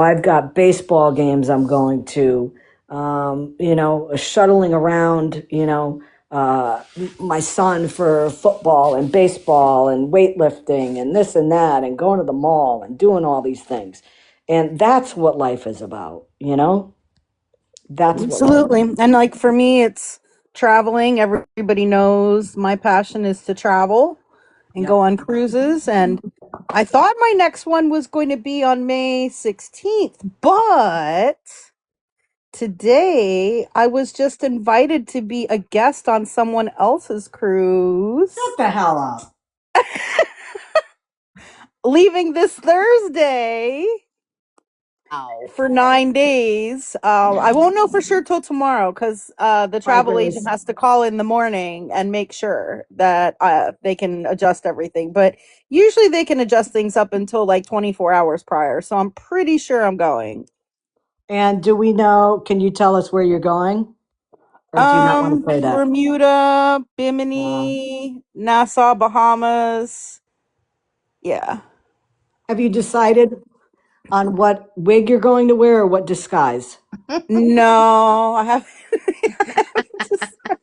I've got baseball games I'm going to. Shuttling around. My son for football and baseball and weightlifting and this and that and going to the mall and doing all these things. And that's what life is about. That's what life. Absolutely. And like for me, it's traveling. Everybody knows my passion is to travel and Yep. go on cruises. And I thought my next one was going to be on May 16th, but today I was just invited to be a guest on someone else's cruise, Shut the hell up. leaving this Thursday Ow. for 9 days. I won't know for sure till tomorrow because the Bye, travel agent Grace. has to call in the morning and make sure that they can adjust everything. But usually they can adjust things up until like 24 hours prior. So I'm pretty sure I'm going. And do we know, can you tell us where you're going? Or do you not want to say that? Bermuda, Uh, Bimini, Nassau, Bahamas. Yeah. have you decided on what wig you're going to wear or what disguise? No, I haven't. I haven't decided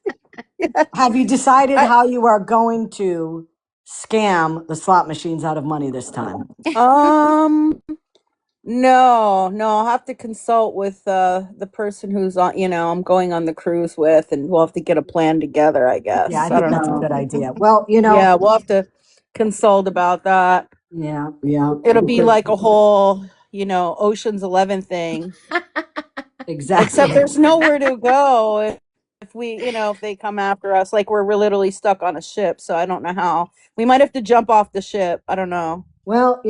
yet. Have you decided I, how you are going to scam the slot machines out of money this time? um, no, I'll have to consult with the person who's on, I'm going on the cruise with, and we'll have to get a plan together, I Yeah, I guess. I think don't that's a know. good idea. Well, Yeah, we'll have to consult about that. yeah, It'll be because like a whole, Ocean's 11 thing. Except exactly. there's nowhere to go if we, if they come after us. Like we're literally stuck on a ship, so I don't know how. We might have to jump off the ship. I don't know. Well,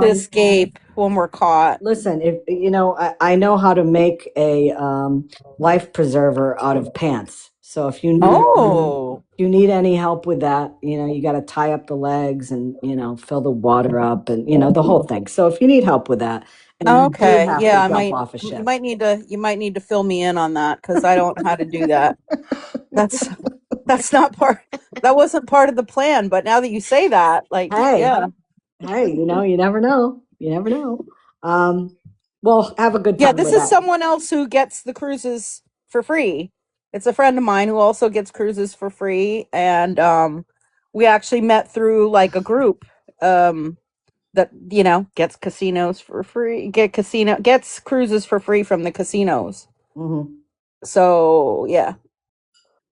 To escape when we're caught. listen, if I know how to make a life preserver out of pants. So if Oh, you need any help with that, you got to tie up the legs and fill the water up and the whole thing. So if you need help with that, and you do okay. have to Yeah, I jump might. off a You ship, might need to. You might need to fill me in on that because I don't know how to do that. That's that's not part. That wasn't part of the plan. But now that you say that, like, hey, yeah, hey, you never know, you never know. Um, well, have a good yeah. time This with is that. someone else who gets the cruises for free. It's a friend of mine who also gets cruises for free, and we actually met through like a group. That gets casinos for free, gets cruises for free from the casinos. Hmm. So yeah.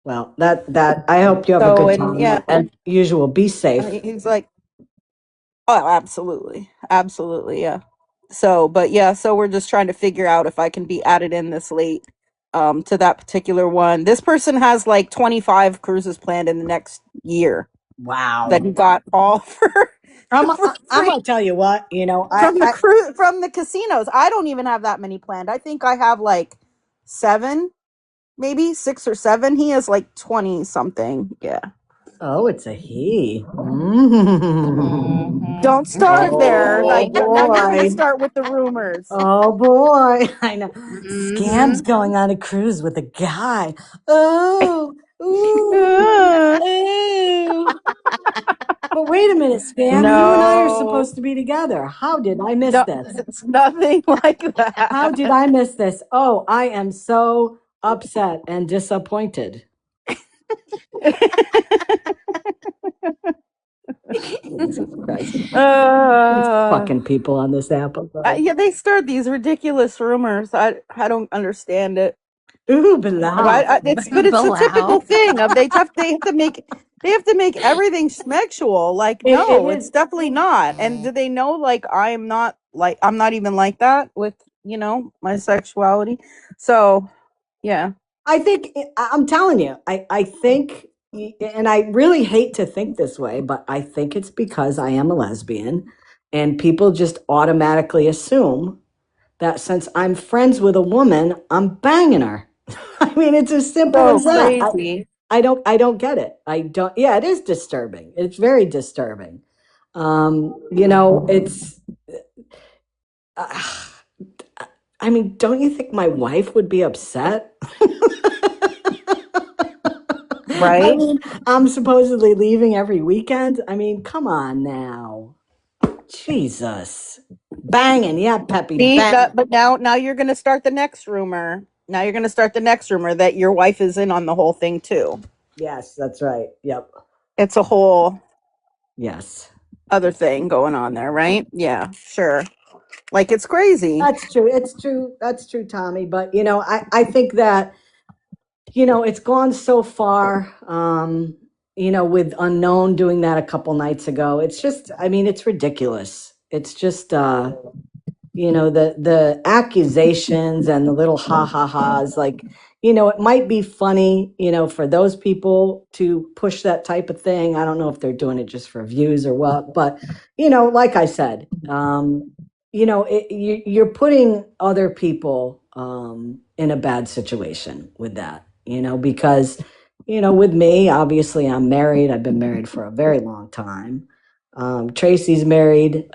Well, that I hope you have a So good and time. yeah, As usual, be safe. he's like, oh, absolutely, absolutely, yeah. So, but yeah, so we're just trying to figure out if I can be added in this late, to that particular one. This person has like 25 cruises planned in the next year that Wow. he got all for I'm free gonna tell you what, from from the casinos. I don't even have that many planned. I think I have like seven, maybe six or seven. He has like 20 something. Yeah. oh, it's a he. Mm. Mhm. Don't start there. Oh Like now you're gonna boy. start with the rumors. Oh boy. I know. Scam's Mhm. going on a cruise with a guy. Oh, ooh, Uh, ooh. But wait a minute, Scam. You and I are no, supposed to be together. How did I miss no, this? it's nothing like How did that. I miss this? Oh, I am so upset and disappointed. Jesus Christ. These uh, fucking people on this app. yeah, they start these ridiculous rumors. I don't understand it. Ooh, blow. But it's a typical Blow. thing of they have to make everything sexual. Like, It no, is. it's definitely not. And do they know, like, I'm not even like that with, my sexuality. So yeah. I think I'm telling you, I think, and I really hate to think this way, but I think it's because I am a lesbian and people just automatically assume that since I'm friends with a woman, I'm banging her. I mean, it's as simple So as that. crazy. I don't get it. I don't, yeah, it is disturbing. It's very disturbing. It's, uh, I mean, don't you think my wife would be upset? I Right? mean, I'm supposedly leaving every weekend. I mean, come on now. Jesus. Banging. Yeah, Peppy, See, bang. but now you're going to start the next rumor. Now you're going to start the next rumor that your wife is in on the whole thing too. Yes, that's right. Yep. It's a whole Yes. other thing going on there, right? Yeah, sure. Like, it's crazy. That's true. It's true. That's true, Tommy. But, I think that, it's gone so far, with Unknown doing that a couple nights ago. It's just, I mean, it's ridiculous. It's just, the accusations and the little ha-ha-has, like, it might be funny, for those people to push that type of thing. I don't know if they're doing it just for views or what, but, like I said, you're putting other people in a bad situation with that, because, with me, obviously I'm married. I've been married for a very long time. Tracy's married.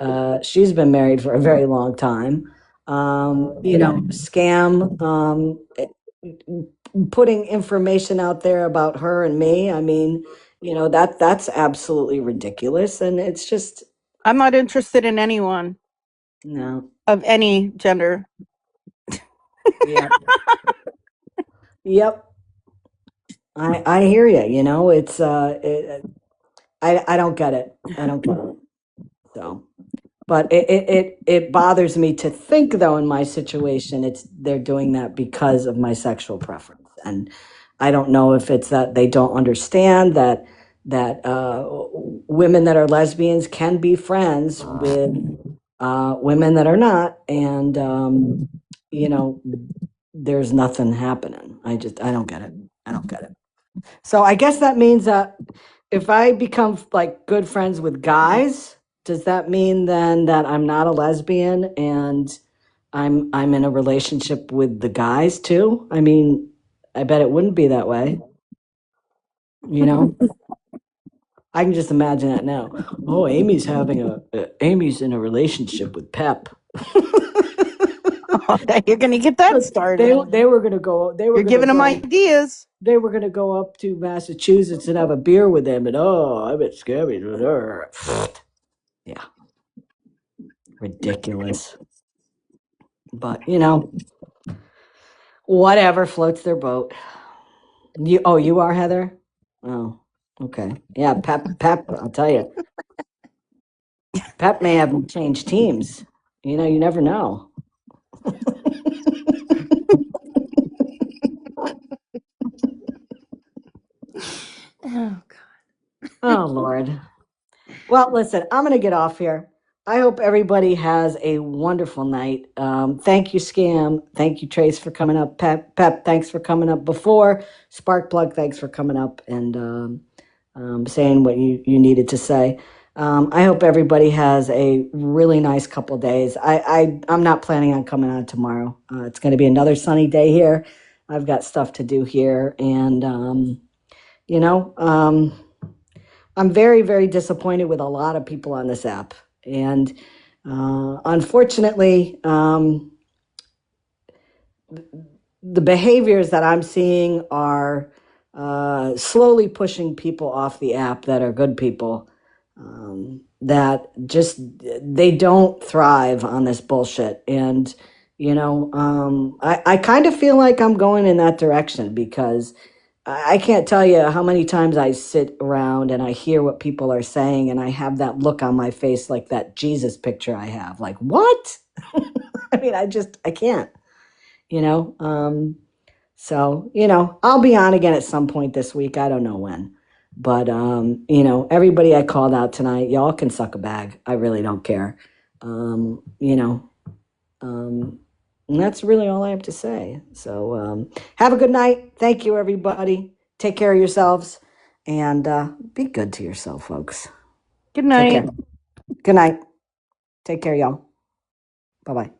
She's been married for a very long time. Scam, putting information out there about her and me. I mean, that's absolutely ridiculous. And it's just, I'm not interested in anyone no. of any gender. Yep. Yep. I hear you. It's, I don't get it. I don't get it. So. But it bothers me to think, though, in my situation, they're doing that because of my sexual preference, and I don't know if it's that they don't understand that women that are lesbians can be friends with women that are not, and there's nothing happening. I don't get it. I don't get it. So I guess that means that if I become like good friends with guys, does that mean then that I'm not a lesbian and I'm in a relationship with the guys too? I mean, I bet it wouldn't be that way, you know? I can just imagine that now. Oh, Amy's in a relationship with Pep. You're going to get that they started. they were gonna go. They were You're gonna giving them go. ideas. They were gonna go up to Massachusetts and have a beer with them, and I bet Scabby. Yeah, ridiculous. But whatever floats their boat. You are Heather. Oh, okay. Yeah, Pep. I'll tell you, Pep may have changed teams. You never know. Oh, Oh Lord. Well, listen, I'm going to get off here. I hope everybody has a wonderful night. Thank you, Scam. Thank you, Trace, for coming up. Pep, thanks for coming up before. Sparkplug, thanks for coming up and saying what you needed to say. I hope everybody has a really nice couple days. I'm not planning on coming on tomorrow. It's going to be another sunny day here. I've got stuff to do here, and you know. I'm very, very disappointed with a lot of people on this app. And unfortunately, the behaviors that I'm seeing are slowly pushing people off the app that are good people. That just they don't thrive on this bullshit. And I kind of feel like I'm going in that direction because I can't tell you how many times I sit around and I hear what people are saying, and I have that look on my face like that Jesus picture I have. Like, what? I mean, I can't, you know? So, I'll be on again at some point this week. I don't know when. But, everybody I called out tonight, y'all can suck a bag. I really don't care. Um, you know, and that's really all I have to say. So, have a good night. Thank you, everybody. Take care of yourselves and be good to yourself, folks. Good Take night. care. Good night. Take care, y'all. Bye bye.